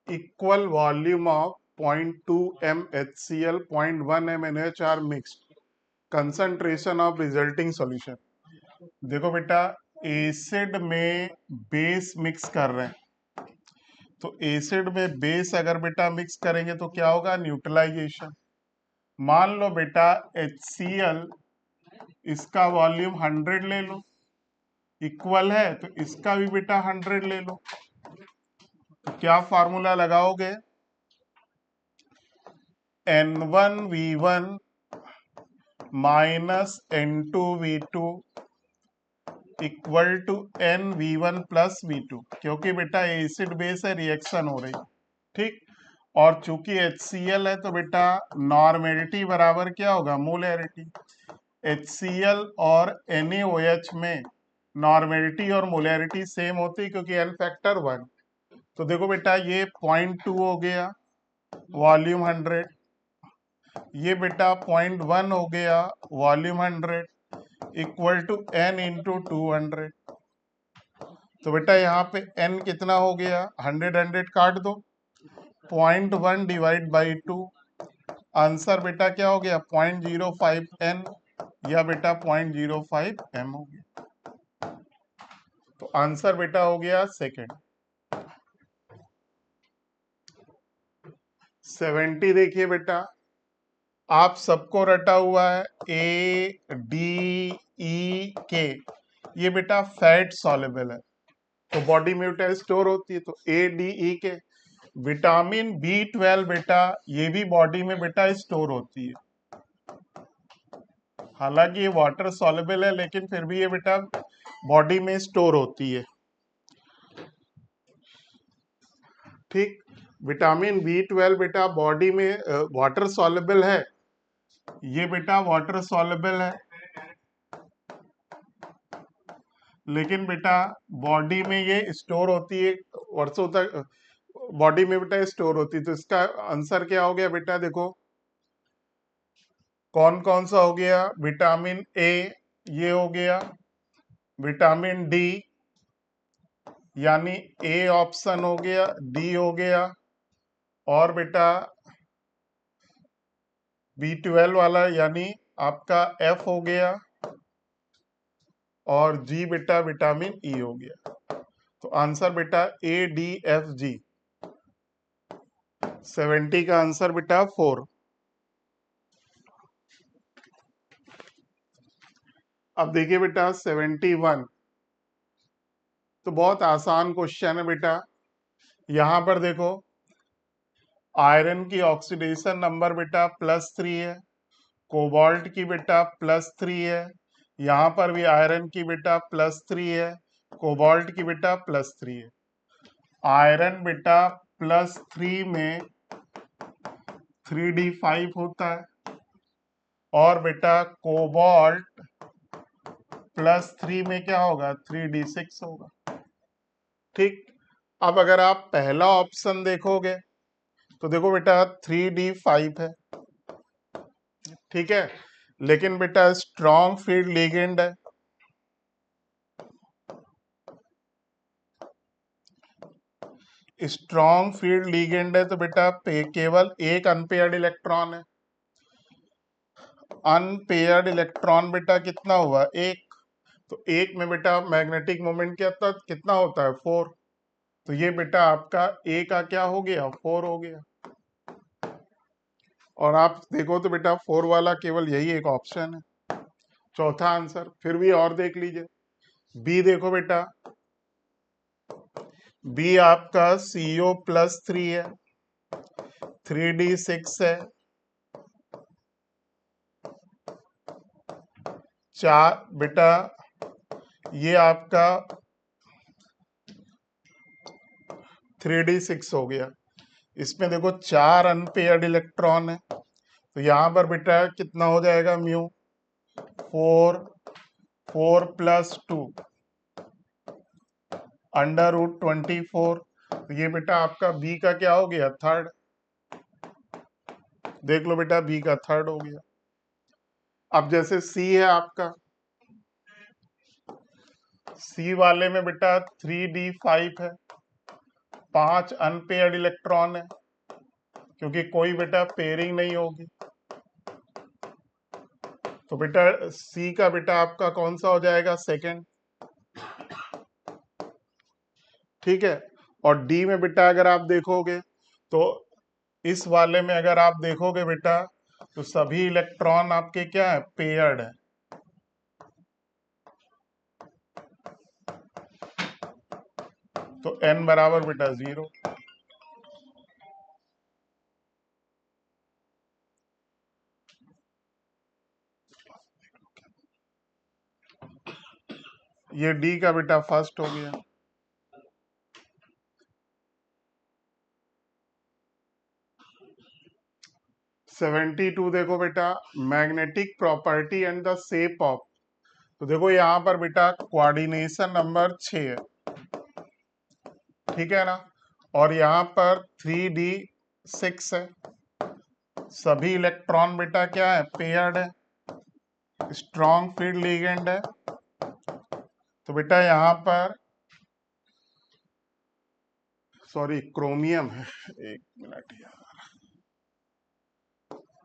equal volume of 0.2 m HCl 0.1 m NaOH are mixed, concentration of resulting solution. देखो बेटा, एसिड में बेस मिक्स कर रहे हैं, तो एसिड में बेस अगर बेटा मिक्स करेंगे तो क्या होगा, न्यूट्रलाइजेशन। मान लो बेटा HCl इसका वॉल्यूम 100 ले लो, इक्वल है तो इसका भी बेटा 100 ले लो, तो क्या फार्मूला लगाओगे, N1V1 minus N2V2 equal to NV1 plus V2, क्योंकि बेटा एसिड बेस है, रिएक्शन हो रही, ठीक। और चूंकि HCl है तो बेटा नॉर्मेलिटी बराबर क्या होगा, मोलैरिटी। HCl और NaOH में नॉर्मेलिटी और मोलैरिटी सेम होती है क्योंकि N फैक्टर 1। तो देखो बेटा ये 0.2 हो गया, वॉल्यूम 100, ये बेटा 0.1 हो गया, volume 100, equal to N into 200। तो बेटा यहाँ पे N कितना हो गया, 100 काट दो, 0.1 डिवाइड बाई 2, आंसर बेटा क्या हो गया 0.05 N या बेटा 0.05 M हो गया। तो आंसर बेटा हो गया सेकंड। 70 देखिए बेटा, आप सबको रटा हुआ है ADEK, ये बेटा फैट सॉल्युबल है तो बॉडी में बेटा स्टोर होती है, तो ADEK। विटामिन B12 बेटा ये भी बॉडी में बेटा स्टोर होती है, हालांकि ये वाटर सॉल्युबल है लेकिन फिर भी ये बेटा बॉडी में स्टोर होती है, ठीक। विटामिन B12 बेटा बॉडी में वाटर सॉल्युबल है ये बेटा वाटर सॉल्युबल है, लेकिन बेटा बॉडी में ये स्टोर होती है वर्षों तक, बॉडी में बेटा स्टोर होती है। तो इसका आंसर क्या हो गया बेटा, देखो कौन कौन सा हो गया, विटामिन ए ये हो गया, विटामिन डी यानी ए ऑप्शन हो गया, डी हो गया, और बेटा B12 वाला यानी आपका एफ हो गया, और जी बेटा विटामिन ई हो गया। तो आंसर बेटा ADFG, 70 का आंसर बेटा 4। अब देखिए बेटा 71, तो बहुत आसान क्वेश्चन है बेटा। यहां पर देखो आयरन की ऑक्सीडेशन नंबर बेटा +3 है, कोबाल्ट की बेटा +3 है, यहां पर भी आयरन की बेटा +3 है, कोबाल्ट की बेटा +3 है। आयरन बेटा +3 में 3D5 होता है, और बेटा कोबाल्ट +3 में क्या होगा, 3D6 होगा। ठीक, अब अगर आप पहला ऑप्शन देखोगे तो देखो बेटा 3D5 है, ठीक है, लेकिन बेटा स्ट्रॉन्ग फील्ड लिगेंड है, स्ट्रॉन्ग फील्ड लिगेंड है, तो बेटा केवल एक अनपेयर्ड इलेक्ट्रॉन है। अनपेयर्ड इलेक्ट्रॉन बेटा कितना हुआ, एक, तो एक में बेटा मैग्नेटिक मोमेंट कितना होता है, 4। तो ये बेटा आपका ए का क्या हो गया, 4 हो गया। और आप देखो तो बेटा 4 वाला केवल यही एक ऑप्शन है, चौथा आंसर। फिर भी और देख लीजिए, बी देखो बेटा, बी आपका CO+3 है, 3D6 है, 4 बेटा ये आपका 3D6 हो गया। इसमें देखो 4 अनपेयर्ड इलेक्ट्रॉन है, तो यहां पर बेटा कितना हो जाएगा, म्यू 4, 4+2 √24। तो ये बेटा आपका बी का क्या हो गया, थर्ड। देख लो बेटा बी का थर्ड हो गया। अब जैसे सी है आपका, सी वाले में बेटा 3D5 है, 5 अनपेयर्ड इलेक्ट्रॉन है, क्योंकि कोई बेटा पेयरिंग नहीं होगी। तो बेटा सी का बेटा आपका कौन सा हो जाएगा, सेकंड, ठीक है। और डी में बेटा अगर आप देखोगे तो इस वाले में अगर आप देखोगे बेटा, तो सभी इलेक्ट्रॉन आपके क्या है, पेयर्ड है। तो n बराबर बेटा 0। ये डी का बेटा फर्स्ट हो गया। सेवेंटी टू देखो बेटा, magnetic property and the shape of, तो देखो यहां पर बेटा कोऑर्डिनेशन नंबर 6 है, ठीक है ना, और यहाँ पर 3D6 है, सभी इलेक्ट्रॉन बेटा क्या है, पेयर्ड है, स्ट्रॉन्ग फील्ड लिगेंड है। तो बेटा यहाँ पर सॉरी क्रोमियम है, एक मिनट यार,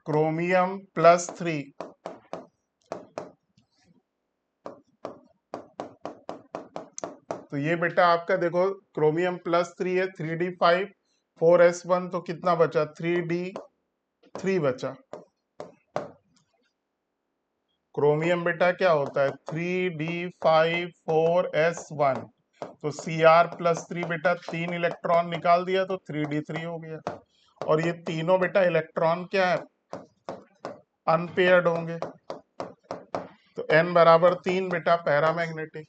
क्रोमियम +3, तो ये बेटा आपका देखो क्रोमियम +3 है, 3D5 4s1, तो कितना बचा, 3D3 बचा। क्रोमियम बेटा क्या होता है, 3D5 4s1, तो Cr+3 बेटा 3 इलेक्ट्रॉन निकाल दिया, तो 3D3 हो गया। और ये तीनों बेटा इलेक्ट्रॉन क्या है, अनपेयर्ड होंगे, तो n बराबर 3 बेटा पैरामैग्नेटिक।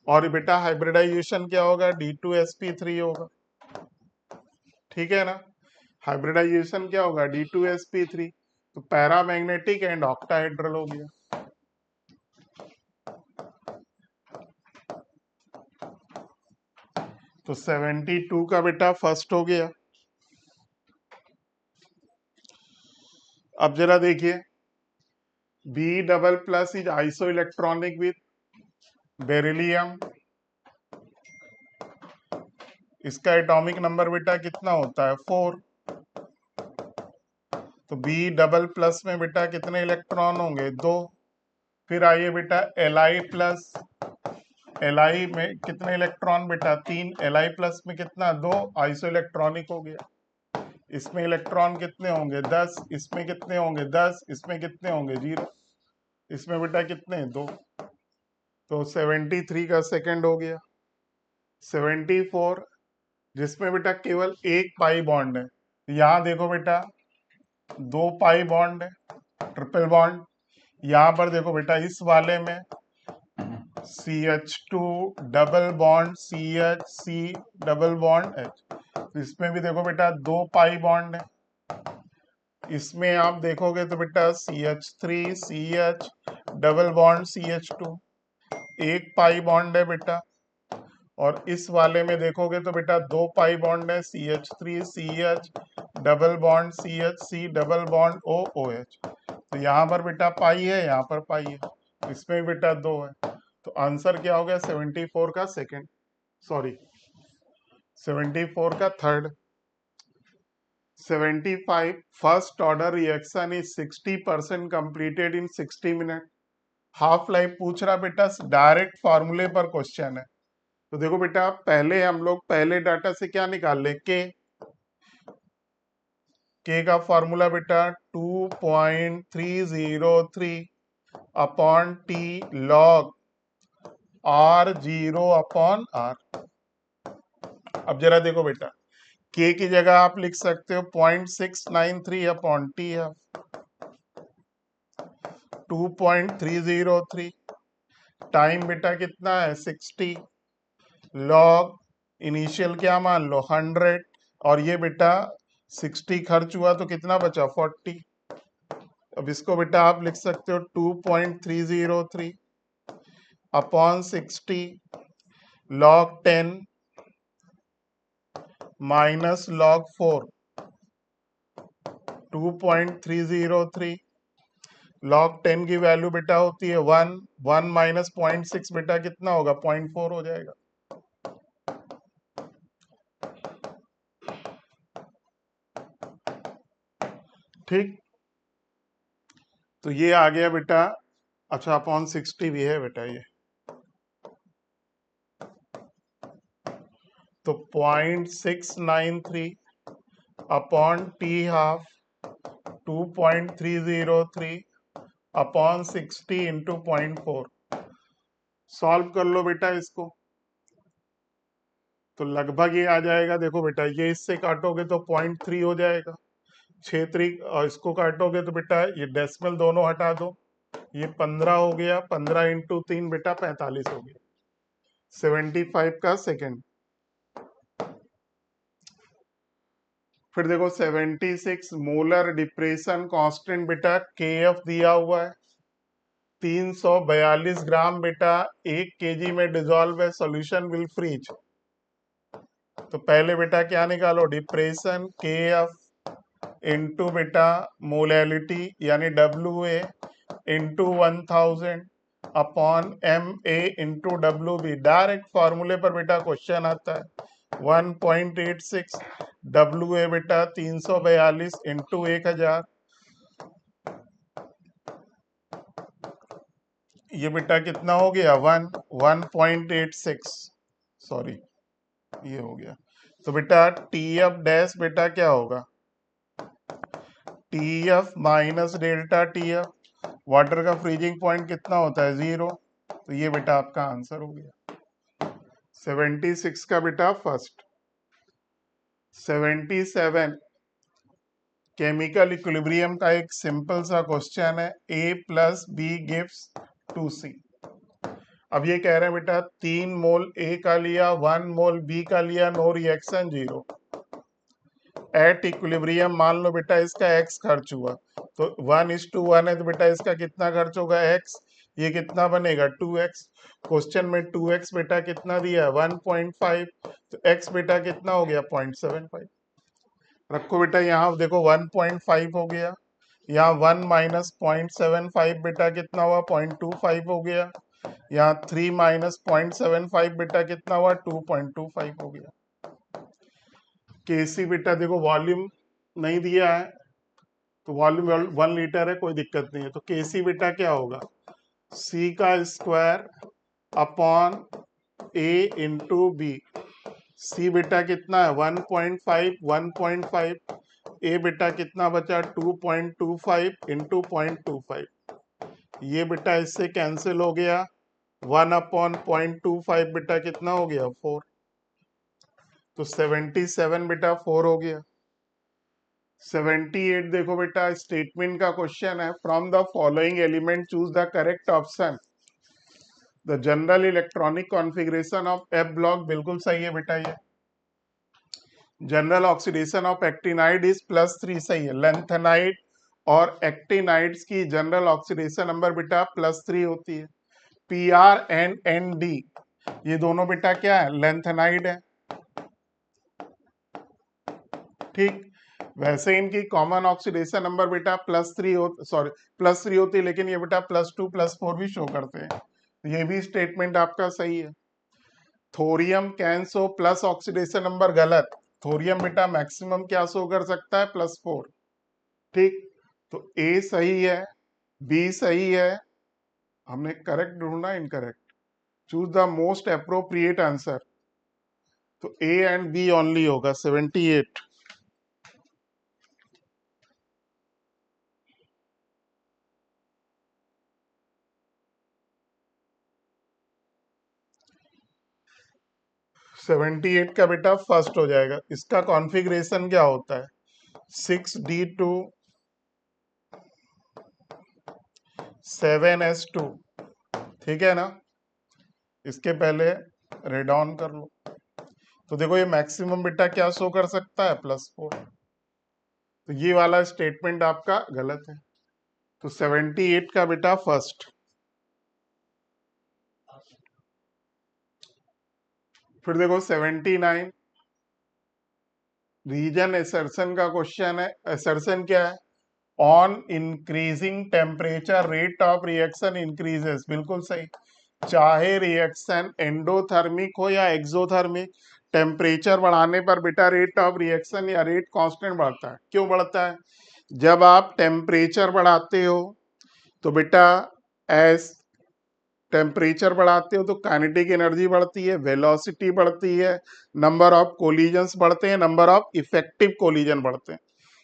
और बेटा हाइब्रिडाइजेशन क्या होगा, D2sp3 होगा, ठीक है ना, हाइब्रिडाइजेशन क्या होगा, D2sp3। तो पैरामैग्नेटिक एंड ऑक्टाहेड्रल हो गया। तो 72 का बेटा फर्स्ट हो गया। अब जरा देखिए, B double plus is isoelectronic with beryllium. इसका एटॉमिक नंबर बेटा कितना होता है 4। तो बी डबल प्लस में बेटा कितने इलेक्ट्रॉन होंगे 2। फिर आइए बेटा एल प्लस, एल में कितने इलेक्ट्रॉन बेटा 3। एल प्लस में कितना 2, आइसो इलेक्ट्रॉनिक हो गया। इसमें इलेक्ट्रॉन कितने होंगे 10, इसमें कितने होंगे 10, इसमें कितने होंगे 0, इसमें बेटा कितने 2। तो 73 का सेकंड हो गया। 74 जिसमें बेटा केवल एक पाई बॉन्ड है। यहां देखो बेटा 2 पाई बॉन्ड है, ट्रिपल बॉन्ड। यहां पर देखो बेटा इस वाले में CH2 double bond CH, C double bond H। तो इसमें भी देखो बेटा 2 पाई बॉन्ड है। इसमें आप देखोगे तो बेटा CH3 CH double bond CH2, एक पाई बॉन्ड है बेटा। और इस वाले में देखोगे तो बेटा 2 पाई बॉन्ड है, CH3 CH double bond CH, C double bond OH। तो यहाँ पर बेटा पाई है, यहाँ पर पाई है, इसमें बेटा 2 है। तो आंसर क्या हो गया 74 का सेकंड, सॉरी 74 का third. 75 first order reaction is 60% completed in 60 minute. Half life पूछ रहा बेटा, डायरेक्ट फॉर्मूले पर क्वेश्चन है। तो देखो बेटा पहले हम लोग पहले डाटा से क्या निकाल ले के का फॉर्मूला बेटा 2.303 upon T log R0 upon R। अब जरा देखो बेटा के की जगह आप लिख सकते हो 0.693 अपॉन टी है 2.303। टाइम बेटा कितना है 60, लॉग इनिशियल क्या मान लो 100, और ये बेटा 60 खर्च हुआ तो कितना बचा 40। अब इसको बेटा आप लिख सकते हो 2.303 upon 60 log 10 minus log 4। 2.303 log 10 की वैल्यू बेटा होती है 1, 1 माइनस 0.6 बेटा कितना होगा 0.4 हो जाएगा। ठीक, तो ये आ गया बेटा। अच्छा अपॉन 60 भी है बेटा ये, तो 0.693 upon T half 2.303 upon 60 into 0.4। Solve कर लो बेटा इसको, तो लगभग ये आ जाएगा। देखो बेटा ये इससे काटोगे तो 0.3 हो जाएगा, 6 और इसको काटोगे तो बेटा ये डेसिमल दोनों हटा दो, ये 15 हो गया, 15 इंटू 3 बेटा 45 हो गया। 75 का सेकंड। फिर देखो 76 मोलर डिप्रेशन कांस्टेंट बेटा KF दिया हुआ है, 342 ग्राम बेटा 1 kg में डिजोल्व है, सॉल्यूशन विल फ्रीज। तो पहले बेटा क्या निकालो डिप्रेशन KF इंटू बेटा मोलैलिटी यानी WA into 1000 upon MA into WB। Direct फॉर्मूले पर बेटा क्वेश्चन आता है 1.86 WA बेटा 342 इंटू 1000। ये बेटा कितना हो गया 1.86, सॉरी ये हो गया। तो बेटा TF डैश बेटा क्या होगा TF minus delta TF। Water का फ्रीजिंग पॉइंट कितना होता है 0। तो ये बेटा आपका आंसर हो गया 76 का बेटा फर्स्ट। 77 केमिकल इक्विलिब्रियम का एक सिंपल सा क्वेश्चन है, A plus B gives 2C। अब ये कह रहे हैं बेटा 3 मोल A का लिया, 1 मोल B का लिया, नो रिएक्शन 0। एट इक्विलिब्रियम मान लो बेटा इसका x खर्च हुआ, तो 1:1 है, तो बेटा इसका कितना खर्च होगा x, ये कितना बनेगा 2x। क्वेश्चन में 2x बेटा कितना दिया है 1.5, तो x बेटा कितना हो गया 0.75। रखो बेटा, यहाँ देखो 1.5 हो गया, यहाँ 1 माइनस 0.75 बेटा कितना हुआ 0.25 हो गया, यहाँ 3 माइनस 0.75 बेटा कितना हुआ 2.25 हो गया। केसी बेटा देखो वॉल्यूम नहीं दिया है, तो वॉल्यूम 1 लीटर है, कोई दिक्कत नहीं है। तो केसी बेटा क्या होगा, सी का स्क्वायर अपॉन ए इंटू बी। सी बेटा कितना है 1.5, 1.5, ए बेटा कितना बचा 2.25 इंटू 0.25, ये बेटा इससे कैंसिल हो गया, 1/0.25 बेटा कितना हो गया 4, तो 77 बेटा 4 हो गया। 78 देखो बेटा स्टेटमेंट का क्वेश्चन है, from the following element choose the correct option. The general electronic configuration of F block, बिल्कुल सही है बेटा ये। General oxidation of actinide is +3, सही है। लेंथेनाइड और एक्टिनाइड्स की जनरल ऑक्सीडेशन नंबर बेटा +3 होती है। PR एंड ND ये दोनों बेटा क्या है, लेंथेनाइड है, ठीक। वैसे इनकी कॉमन ऑक्सीडेशन नंबर बेटा +3 होती है, लेकिन ये बेटा +2 +4 भी शो करते हैं, ये भी स्टेटमेंट आपका सही है। Thorium can show plus oxidation number, गलत। थोरियम बेटा मैक्सिमम क्या शो कर सकता है +4, ठीक। तो ए सही है, बी सही है, हमने करेक्ट ढूंढना, incorrect. Choose the most appropriate answer, तो ए एंड बी ओनली होगा 78। सेवेंटी एट का बेटा फर्स्ट हो जाएगा। इसका कॉन्फ़िगरेशन क्या होता है 6D2 7S2, ठीक है ना। इसके पहले रेड ऑन कर लो, तो देखो ये मैक्सिमम बेटा क्या शो कर सकता है +4, तो ये वाला स्टेटमेंट आपका गलत है। तो 78 का बेटा फर्स्ट। फिर देखो 79 रीजन एसर्शन का क्वेश्चन है। एसर्शन क्या है, on increasing temperature rate of reaction increases, बिल्कुल सही। चाहे रिएक्शन एंडोथर्मिक हो या एक्सोथर्मिक, टेम्परेचर बढ़ाने पर बेटा रेट ऑफ रिएक्शन या रेट कांस्टेंट बढ़ता है। क्यों बढ़ता है, जब आप टेम्परेचर बढ़ाते हो तो बेटा एस टेम्परेचर बढ़ाते हो तो काइनेटिक एनर्जी बढ़ती है, वेलोसिटी बढ़ती है, नंबर ऑफ कोलिजन्स बढ़ते हैं, नंबर ऑफ इफेक्टिव कोलिजन बढ़ते हैं।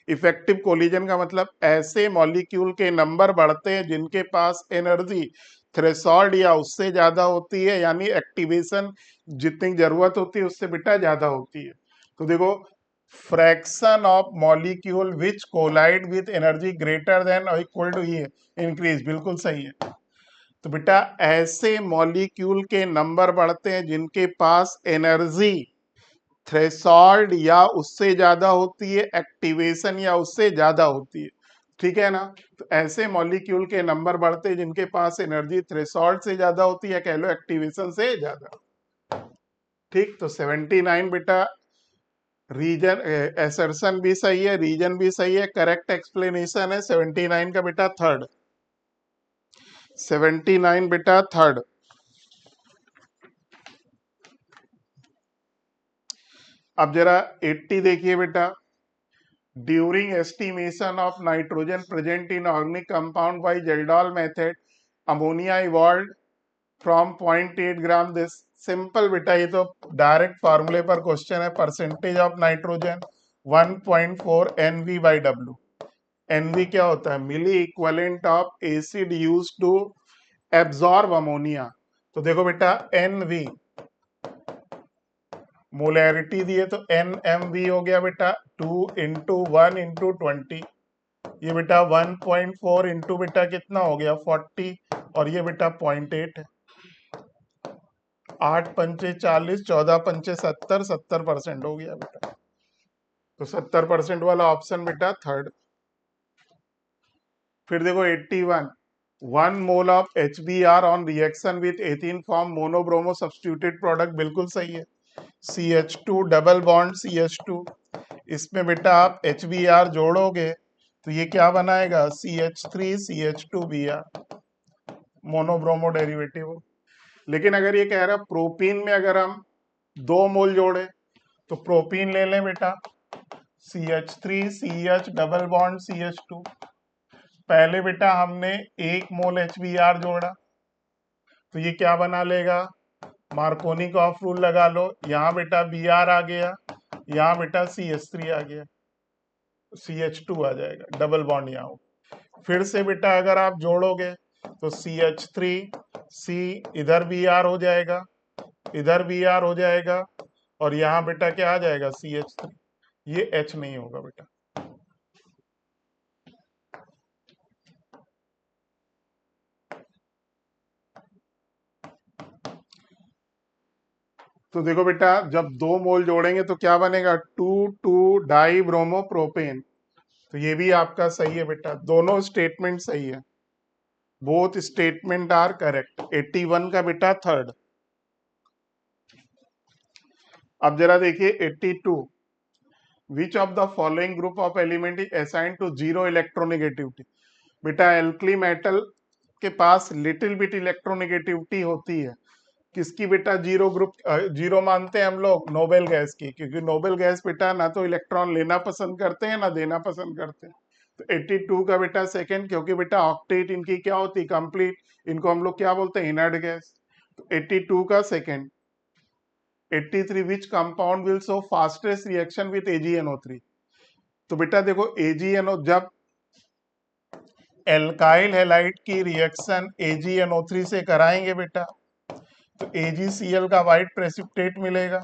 इफेक्टिव कोलिजन का मतलब ऐसे मॉलिक्यूल के नंबर बढ़ते हैं जिनके पास एनर्जी थ्रेशोल्ड या उससे ज्यादा होती है, यानी एक्टिवेशन जितनी जरूरत होती है उससे बेटा ज्यादा होती है। तो देखो fraction of molecule which collide with energy greater than और इक्वल टू ये इंक्रीज, बिल्कुल सही है। तो बेटा ऐसे मॉलिक्यूल के नंबर बढ़ते हैं जिनके पास एनर्जी थ्रेशोल्ड या उससे ज्यादा होती है, एक्टिवेशन या उससे ज्यादा होती है, ठीक है ना। तो ऐसे मॉलिक्यूल के नंबर बढ़ते हैं जिनके पास एनर्जी थ्रेशोल्ड से ज्यादा होती है, कह लो एक्टिवेशन से ज्यादा, ठीक। तो 79 बेटा रीजन एसर्शन भी सही है, रीजन भी सही है, करेक्ट एक्सप्लेनेशन है 79 का बेटा थर्ड। 79 बेटा थर्ड। अब जरा 80 देखिए बेटा, during estimation of nitrogen present in organic compound by Kjeldahl method, ammonia evolve from 0.8 gram this. Simple बेटा, ये तो डायरेक्ट फार्मूले पर क्वेश्चन है। Percentage of nitrogen 1.4 NV/W। NV क्या होता है, milli equivalent of acid use to absorb ammonia. तो देखो बेटा NV मोलैरिटी दिए तो NMV हो गया बेटा 2 × 1 × 20, ये बेटा 1.4 इंटू बेटा कितना हो गया 40, और ये बेटा 0.8 है। 8 पंचे 40, 14 पंचे 70, 70% हो गया बेटा। तो 70% वाला ऑप्शन बेटा थर्ड। फिर देखो 81, 1 mole of HBr on reaction with ethene form monobromo substituted product, बिल्कुल सही है। CH2 डबल बॉन्ड CH2, इसमें बेटा आप HBr जोड़ोगे तो ये क्या बनाएगा, CH3 CH2Br, मोनोब्रोमो डेरिवेटिव। लेकिन अगर ये कह रहा है प्रोपीन में अगर हम 2 मोल जोड़े तो प्रोपीन ले लें बेटा, CH3 CH double bond CH2। पहले बेटा हमने 1 मोल HBr जोड़ा तो ये क्या बना लेगा, मार्कोनी का ऑफ रूल लगा लो, यहाँ बेटा Br आ गया, यहाँ बेटा CH3 आ गया, CH2 आ जाएगा, डबल बॉन्ड यहाँ हो। फिर से बेटा अगर आप जोड़ोगे तो CH3 C इधर Br हो जाएगा, इधर Br हो जाएगा, और यहाँ बेटा क्या आ जाएगा, CH3, ये H नहीं होगा बेटा। तो देखो बेटा जब 2 मोल जोड़ेंगे तो क्या बनेगा, 2 डाई ब्रोमो प्रोपेन। तो ये भी आपका सही है बेटा, दोनों स्टेटमेंट सही है, बोथ स्टेटमेंट आर करेक्ट। 81 का बेटा थर्ड। अब जरा देखिए 82, which of the following group of element is assigned to zero electronegativity. बेटा एल्कली मेटल के पास लिटिल बिट इलेक्ट्रोनेगेटिविटी होती है, किसकी बेटा जीरो ग्रुप, जीरो मानते हैं हम लोग नोबेल गैस की, क्योंकि नोबेल गैस बेटा ना तो इलेक्ट्रॉन लेना पसंद करते हैं ना देना पसंद करते हैं। तो 82 का बेटा सेकंड, क्योंकि बेटा ऑक्टेट इनकी क्या होती है, कंप्लीट, इनको हम लोग क्या बोलते हैं, इनर्ट गैस। तो 82 का second. 83, which compound will show fastest reaction with AgNO3। तो बेटा देखो AgNO, जब एल्काइल हैलाइड की रिएक्शन AgNO3 से कराएंगे बेटा तो AgCl का व्हाइट प्रेसिपिटेट मिलेगा।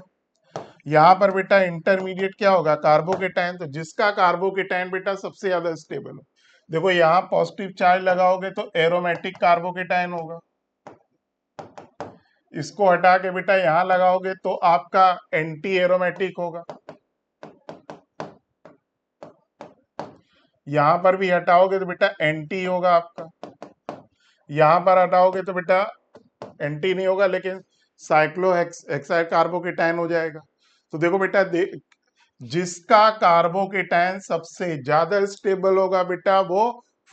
यहाँ पर बेटा इंटरमीडिएट क्या होगा, कार्बोकेटाइन। तो जिसका कार्बोकेटाइन बेटा सबसे ज्यादा स्टेबल हो, देखो यहाँ पॉजिटिव चार्ज लगाओगे तो एरोमेटिक कार्बोकेटाइन होगा, इसको हटा के बेटा यहाँ लगाओगे तो आपका एंटी एरोमेटिक होगा, यहाँ पर भी हटाओगे तो बेटा एंटी होगा आपका, यहाँ पर हटाओगे तो बेटा एंटी नहीं होगा, लेकिन साइक्लोहेक्साइड कार्बोकेटाइन हो जाएगा। तो देखो बेटा जिसका कार्बोकेटाइन सबसे ज्यादा स्टेबल होगा बेटा वो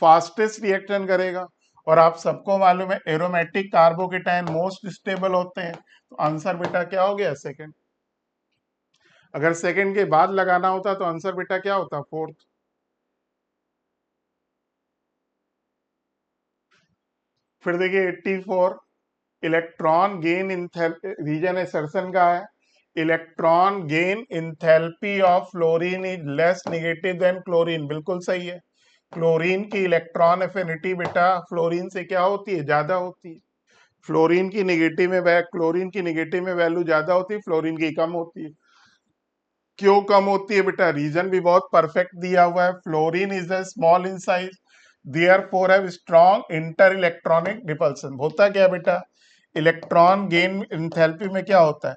फास्टेस्ट रिएक्शन करेगा, और आप सबको मालूम है एरोमेटिक कार्बोकेटाइन मोस्ट स्टेबल होते हैं। तो आंसर बेटा क्या हो गया, सेकंड। अगर सेकंड के बाद लगाना होता तो आंसर बेटा क्या होता, फोर्थ। फिर देखिए 84, इलेक्ट्रॉन गेन रीजन एसर्शन का है, electron gain enthalpy of fluorine is less negative than chlorine, बिल्कुल सही है। क्लोरीन की इलेक्ट्रॉन एफिनिटी बेटा फ्लोरीन से क्या होती है, ज्यादा होती है। फ्लोरीन की नेगेटिव में क्लोरीन की नेगेटिव में वैल्यू ज्यादा होती है, फ्लोरीन की कम होती है। क्यों कम होती है बेटा, रीजन भी बहुत परफेक्ट दिया हुआ है, fluorine is a small in size, therefore have strong inter electronic repulsion. होता क्या बेटा, इलेक्ट्रॉन गेन इंथैल्पी में क्या होता है,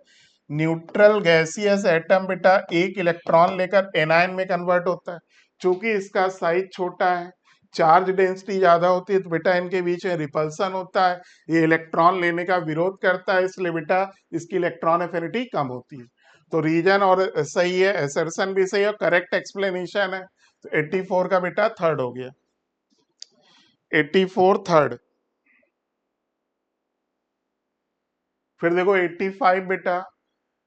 न्यूट्रल गैसियस एटम बेटा एक इलेक्ट्रॉन लेकर एनायन में कन्वर्ट होता है, चूंकि इसका साइज छोटा है, चार्ज डेंसिटी ज्यादा होती है, तो बेटा इनके बीच में रिपल्सन होता है, ये इलेक्ट्रॉन लेने का विरोध करता है, इसलिए बेटा इसकी इलेक्ट्रॉन एफिनिटी कम होती है। तो रीजन और सही है, असर्शन भी सही है, करेक्ट एक्सप्लेनेशन है। तो 84 का बेटा थर्ड हो गया, 84 थर्ड। फिर देखो 85 बेटा,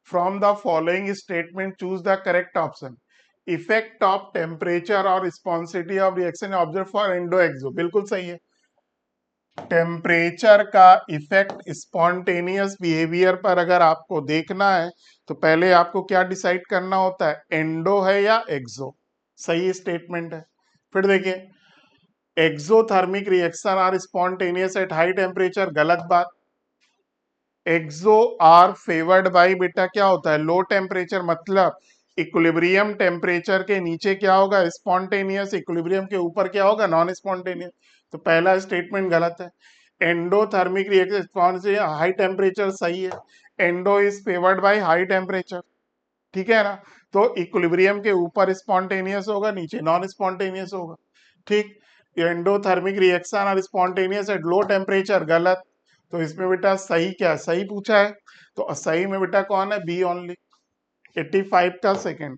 from the following statement choose the correct option. Effect of temperature और responsibility of reaction observe for endo exo, बिल्कुल सही है। टेम्परेचर का इफेक्ट स्पॉन्टेनियस बिहेवियर पर अगर आपको देखना है तो पहले आपको क्या डिसाइड करना होता है, एंडो है या एक्सो, सही स्टेटमेंट है। फिर देखिए exothermic reaction are spontaneous at high temperature, गलत बात। एक्सो आर फेवर्ड बाई बेटा क्या होता है, लो टेम्परेचर, मतलब इक्विलिब्रियम टेम्परेचर के नीचे क्या होगा, स्पॉन्टेनियस, इक्विलिब्रियम के ऊपर क्या होगा, नॉन स्पॉन्टेनियस। तो पहला स्टेटमेंट गलत है। एंडोथर्मिक रिएक्शन हाई टेम्परेचर सही है, endo is favoured by high temperature. ठीक है ना। तो इक्विलिब्रियम के ऊपर स्पॉन्टेनियस होगा, नीचे नॉन स्पॉन्टेनियस होगा। ठीक, एंडोथर्मिक रिएक्शन और स्पॉन्टेनियस एट लो टेम्परेचर, गलत। तो इसमें बेटा सही क्या है, सही पूछा है, तो सही में बेटा कौन है, बी ओनली, 85 का सेकंड।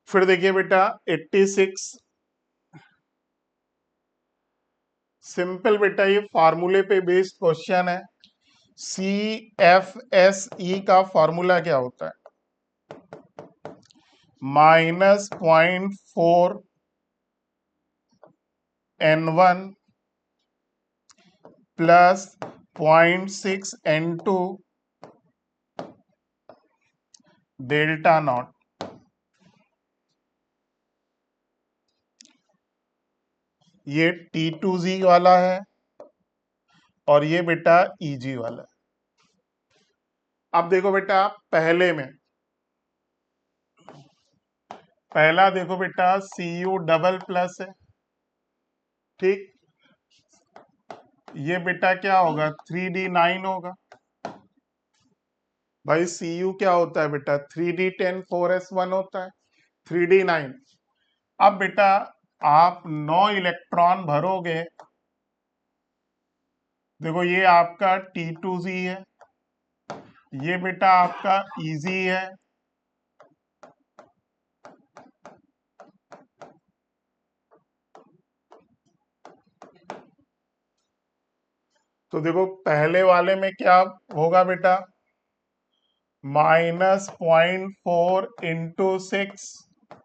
फिर देखिए बेटा 86, सिंपल बेटा ये फार्मूले पे बेस्ड क्वेश्चन है। CFSE का फॉर्मूला क्या होता है, -0.4N1 plus 0.6N2 delta not. ये T2Z वाला है और ये बेटा EG वाला है। अब देखो बेटा पहला देखो बेटा Cu डबल प्लस है, ठीक, ये बेटा क्या होगा 3D9 होगा। भाई Cu क्या होता है बेटा 3D10 4s1 होता है, 3D9। अब बेटा आप 9 इलेक्ट्रॉन भरोगे, देखो ये आपका T2Z है, ये बेटा आपका EG है, तो देखो पहले वाले में क्या होगा बेटा, -0.4 × 6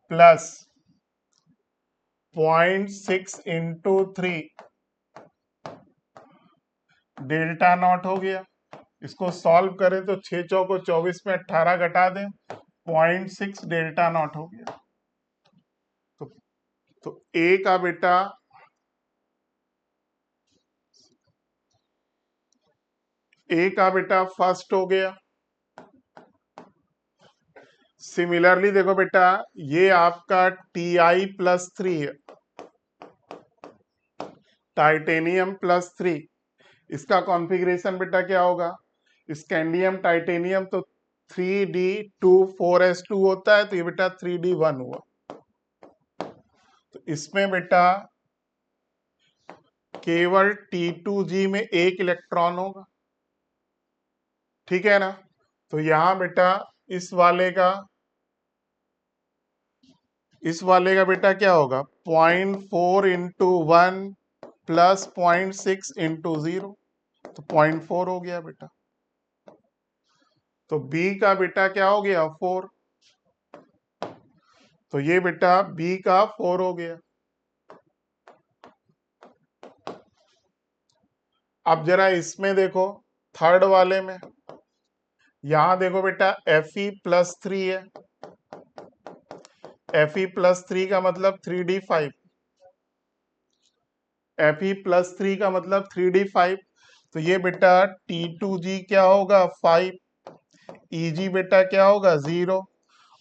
प्लस 0.6 × 3 डेल्टा नॉट हो गया। इसको सॉल्व करें तो 6 चौको 24 में 18 घटा दें, 0.6 डेल्टा नॉट हो गया। तो ए का बेटा फर्स्ट हो गया। सिमिलरली देखो बेटा ये आपका Ti+3 है, टाइटेनियम +3, इसका कॉन्फ़िगरेशन बेटा क्या होगा, स्कैंडियम टाइटेनियम, तो 3D2 4s2 होता है, तो ये बेटा 3D1 हुआ। तो इसमें बेटा केवल T2G में एक इलेक्ट्रॉन होगा, ठीक है ना। तो यहां बेटा इस वाले का बेटा क्या होगा 0.4 × 1 प्लस 0.6 × 0, तो 0.4 हो गया बेटा। तो बी का बेटा क्या हो गया 4, तो ये बेटा बी का 4 हो गया। अब जरा इसमें देखो थर्ड वाले में, यहां देखो बेटा Fe+3 है, Fe+3 का मतलब 3D5, Fe+3 का मतलब 3D5, तो ये बेटा T2G क्या होगा 5, EG बेटा क्या होगा 0,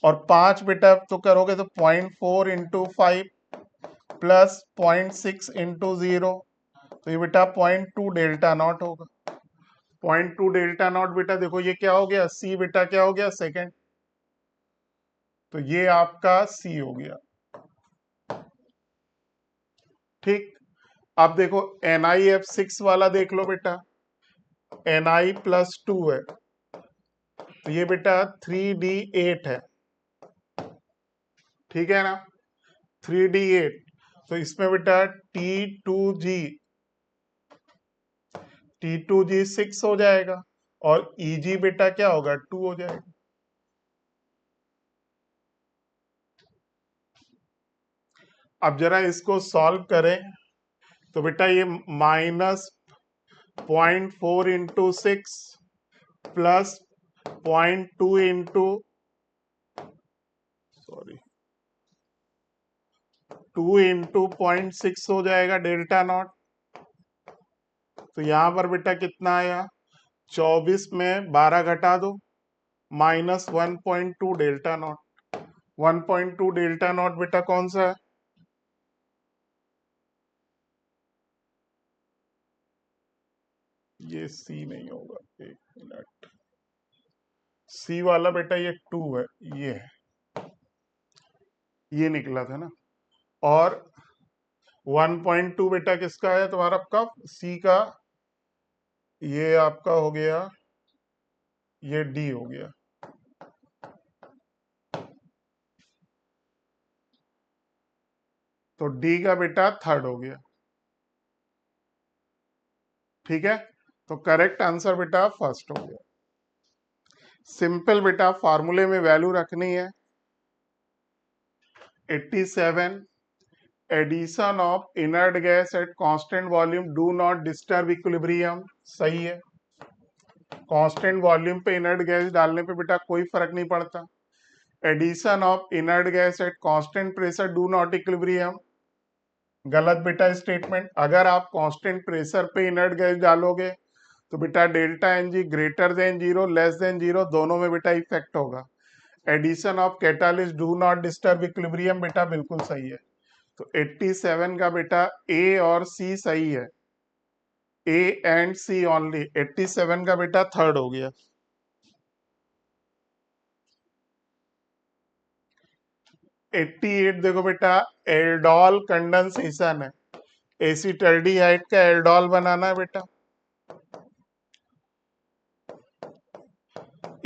और 5 बेटा तो करोगे तो 0.4 × 5 प्लस 0.6 × 0, तो ये बेटा 0.2 डेल्टा नॉट होगा। 0.2 डेल्टा नॉट बेटा देखो ये क्या हो गया, सी बेटा क्या हो गया सेकंड, तो ये आपका सी हो गया। ठीक, अब देखो NiF6 वाला देख लो बेटा, Ni+2 है, तो ये बेटा 3D8 है, ठीक है ना, 3D8। तो इसमें बेटा T2G 6 हो जाएगा और EG बेटा क्या होगा 2 हो जाएगा। अब जरा इसको सॉल्व करें तो बेटा ये -0.4 × 6 प्लस 0.2 × 2 × 0.6 हो जाएगा डेल्टा नॉट। तो यहां पर बेटा कितना आया, 24 में 12 घटा दो, -1.2 डेल्टा नॉट। 1.2 डेल्टा नॉट बेटा कौन सा है, ये सी नहीं होगा, एक मिनट, सी वाला बेटा ये 2 है, ये है, ये निकला था ना। और 1.2 बेटा किसका है तुम्हारा, आपका सी का, ये आपका हो गया, ये डी हो गया। तो डी का बेटा थर्ड हो गया। ठीक है, तो करेक्ट आंसर बेटा फर्स्ट हो गया। सिंपल बेटा, फार्मूले में वैल्यू रखनी है। 87, addition of inert gas at constant volume do not disturb equilibrium, सही है। कांस्टेंट वॉल्यूम पे इनर्ट गैस डालने पे बेटा कोई फर्क नहीं पड़ता। Addition of inert gas at constant pressure do not equilibrium, गलत बेटा स्टेटमेंट। अगर आप कांस्टेंट प्रेशर पे इनर्ट गैस डालोगे तो बेटा delta N G greater than zero, less than zero, दोनों में बेटा इफेक्ट होगा। Addition of catalyst do not disturb equilibrium, बेटा बिल्कुल सही है। तो 87 का बेटा ए और सी सही है, ए एंड सी ओनली। 87 का बेटा थर्ड हो गया। 88 देखो बेटा, एल्डोल कंडेंसेशन है, एसिटल्डिहाइड का एल्डोल बनाना है बेटा।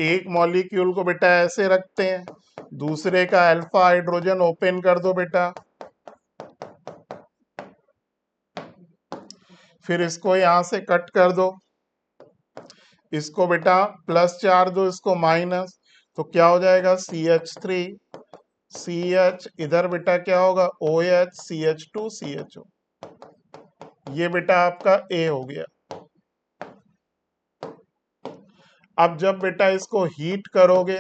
एक मॉलिक्यूल को बेटा ऐसे रखते हैं, दूसरे का अल्फा हाइड्रोजन ओपन कर दो बेटा, फिर इसको यहां से कट कर दो, इसको बेटा प्लस चार्ज दो, इसको माइनस, तो क्या हो जाएगा CH3, CH, इधर बेटा क्या होगा OH, CH2, CHO। ये बेटा आपका A हो गया। अब जब बेटा इसको हीट करोगे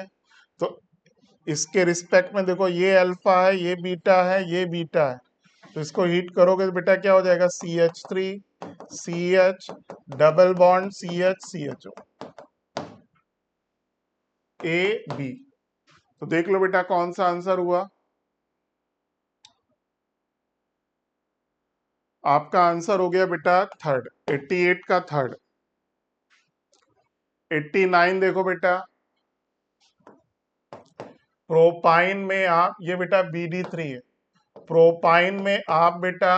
तो इसके रिस्पेक्ट में देखो, ये अल्फा है, ये बीटा है, ये बीटा है, तो इसको हीट करोगे तो बेटा क्या हो जाएगा CH3, CH, double bond CH, CHO, AB। तो देख लो बेटा कौन सा आंसर हुआ। आपका आंसर हो गया बेटा थर्ड, 88 का थर्ड। 89 देखो बेटा, प्रोपाइन में आप, ये बेटा BD3 है, प्रोपाइन में आप बेटा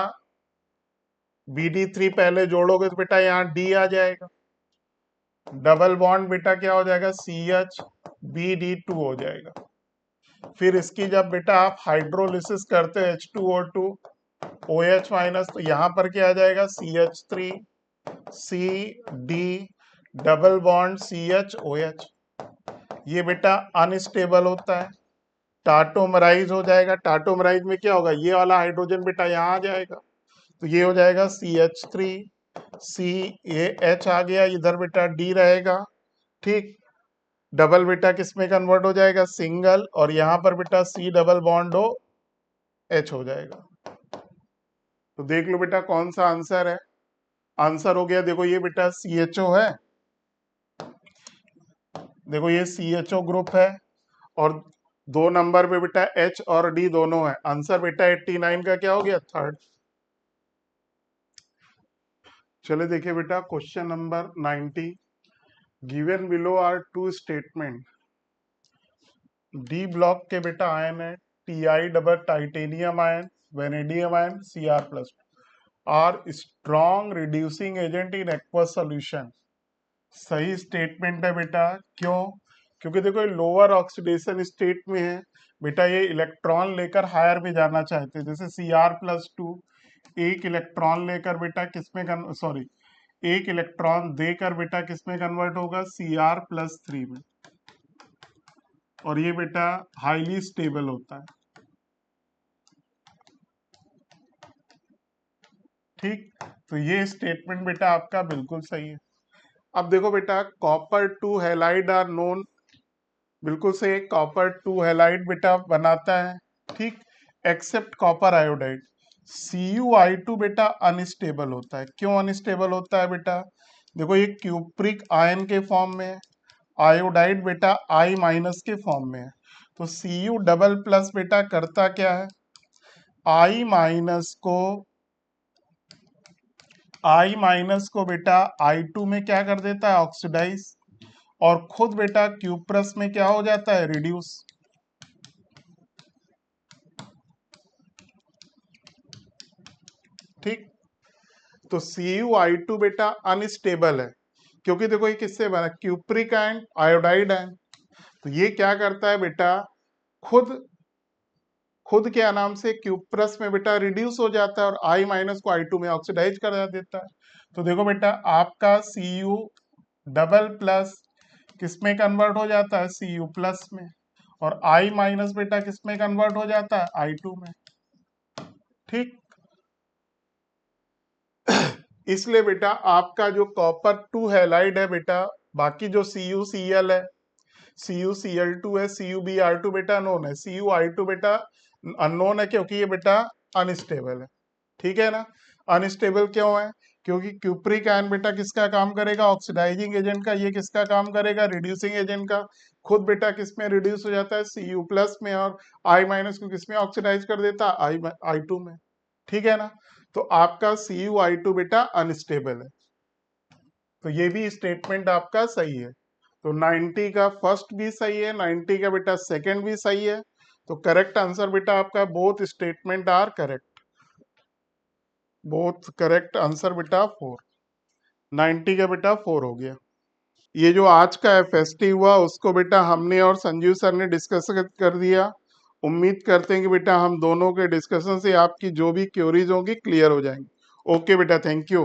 BD3 पहले जोड़ोगे तो बेटा यहाँ D आ जाएगा, डबल बॉन्ड बेटा क्या हो जाएगा CH, BD2 हो जाएगा। फिर इसकी जब बेटा आप हाइड्रोलिसिस करते हो H2O2 OH माइनस, तो यहां पर क्या आ जाएगा CH3, CD, double bond CH, OH। ये बेटा अनस्टेबल होता है, टाटोमराइज हो जाएगा। टाटोमराइज में क्या होगा, ये वाला हाइड्रोजन बेटा यहाँ आ जाएगा, तो ये हो जाएगा CH3, C, ये H आ गया, इधर बेटा D रहेगा। ठीक, डबल बेटा किस में कन्वर्ट हो जाएगा, सिंगल, और यहाँ पर बेटा C डबल बॉन्ड हो H हो जाएगा। तो देख लो बेटा कौन सा आंसर है। आंसर हो गया, देखो ये बेटा CHO है, देखो ये CHO ग्रुप है, और 2 नंबर पे बेटा H और D दोनों है। आंसर बेटा 89 का क्या हो गया, थर्ड। चले देखिए बेटा question number 90। Given below are two statement. D block के बेटा आयन है Ti double titanium ion, vanadium ion, Cr+, are strong reducing agent in aqueous solution. सही स्टेटमेंट है बेटा, क्यों, क्योंकि देखो ये लोअर ऑक्सीडेशन स्टेट में है बेटा, ये इलेक्ट्रॉन लेकर हायर में जाना चाहते हैं, जैसे Cr+2 एक इलेक्ट्रॉन लेकर बेटा किसमें सॉरी, एक इलेक्ट्रॉन देकर बेटा किसमें कन्वर्ट होगा, Cr+3 में, और ये बेटा हाईली स्टेबल होता है। ठीक, तो ये स्टेटमेंट बेटा आपका बिल्कुल सही है। अब देखो बेटा, कॉपर 2 हैलाइड आर नोन, बिल्कुल सही, कॉपर 2 हैलाइड बेटा बनाता है, ठीक, एक्सेप्ट कॉपर आयोडाइड। Cu(I2) बेटा अनस्टेबल होता है। क्यों अनस्टेबल होता है बेटा, देखो ये क्यूप्रिक आयन के फॉर्म में है, आयोडाइड बेटा I- के फॉर्म में है, तो Cu++ बेटा करता क्या है, I- को I माइनस को बेटा I2 में क्या कर देता है, ऑक्सीडाइज, और खुद बेटा Q+ में क्या हो जाता है, रिड्यूस। ठीक, तो CuI2 बेटा अनस्टेबल है, क्योंकि देखो ये किससे बना, क्यूप्रिक एंड आयोडाइड है। तो ये क्या करता है बेटा, खुद खुद क्या नाम से Q+ में बेटा रिड्यूस हो जाता है और I माइनस को I2 में ऑक्सीडाइज कर देता है। तो देखो बेटा आपका Cu डबल प्लस किस में कन्वर्ट हो जाता है, Cu+ में, और I माइनस बेटा किस में कन्वर्ट हो जाता है, I2 में। ठीक, इसलिए बेटा आपका जो कॉपर 2 हैलाइड है बेटा, बाकी जो CuCl है, CuCl2 है, CuBr2 बेटा नोन है, CuI2 बेटा अननोन है, क्योंकि ये बेटा अनस्टेबल है। ठीक है ना, अनस्टेबल क्यों है, क्योंकि क्यूप्रिक आयन बेटा किसका काम करेगा, ऑक्सीडाइजिंग एजेंट का, ये किसका काम करेगा, रिड्यूसिंग एजेंट का। खुद बेटा किस में रिड्यूस हो जाता है, Cu+ में, और I माइनस को किस में ऑक्सीडाइज कर देता है, I2 में। ठीक है ना, तो आपका CuI2 बेटा अनस्टेबल है। तो ये भी स्टेटमेंट आपका सही है। तो 90 का फर्स्ट भी सही है, 90 का बेटा सेकंड भी सही है। तो करेक्ट आंसर बेटा आपका both statement are correct, both correct answer बेटा 4, 90 का बेटा 4 हो गया। ये जो आज का FST हुआ उसको बेटा हमने और संजीव सर ने डिस्कस कर दिया। उम्मीद करते हैं कि बेटा हम दोनों के डिस्कशन से आपकी जो भी क्वेरीज होंगी क्लियर हो जाएंगी। ओके बेटा, थैंक यू।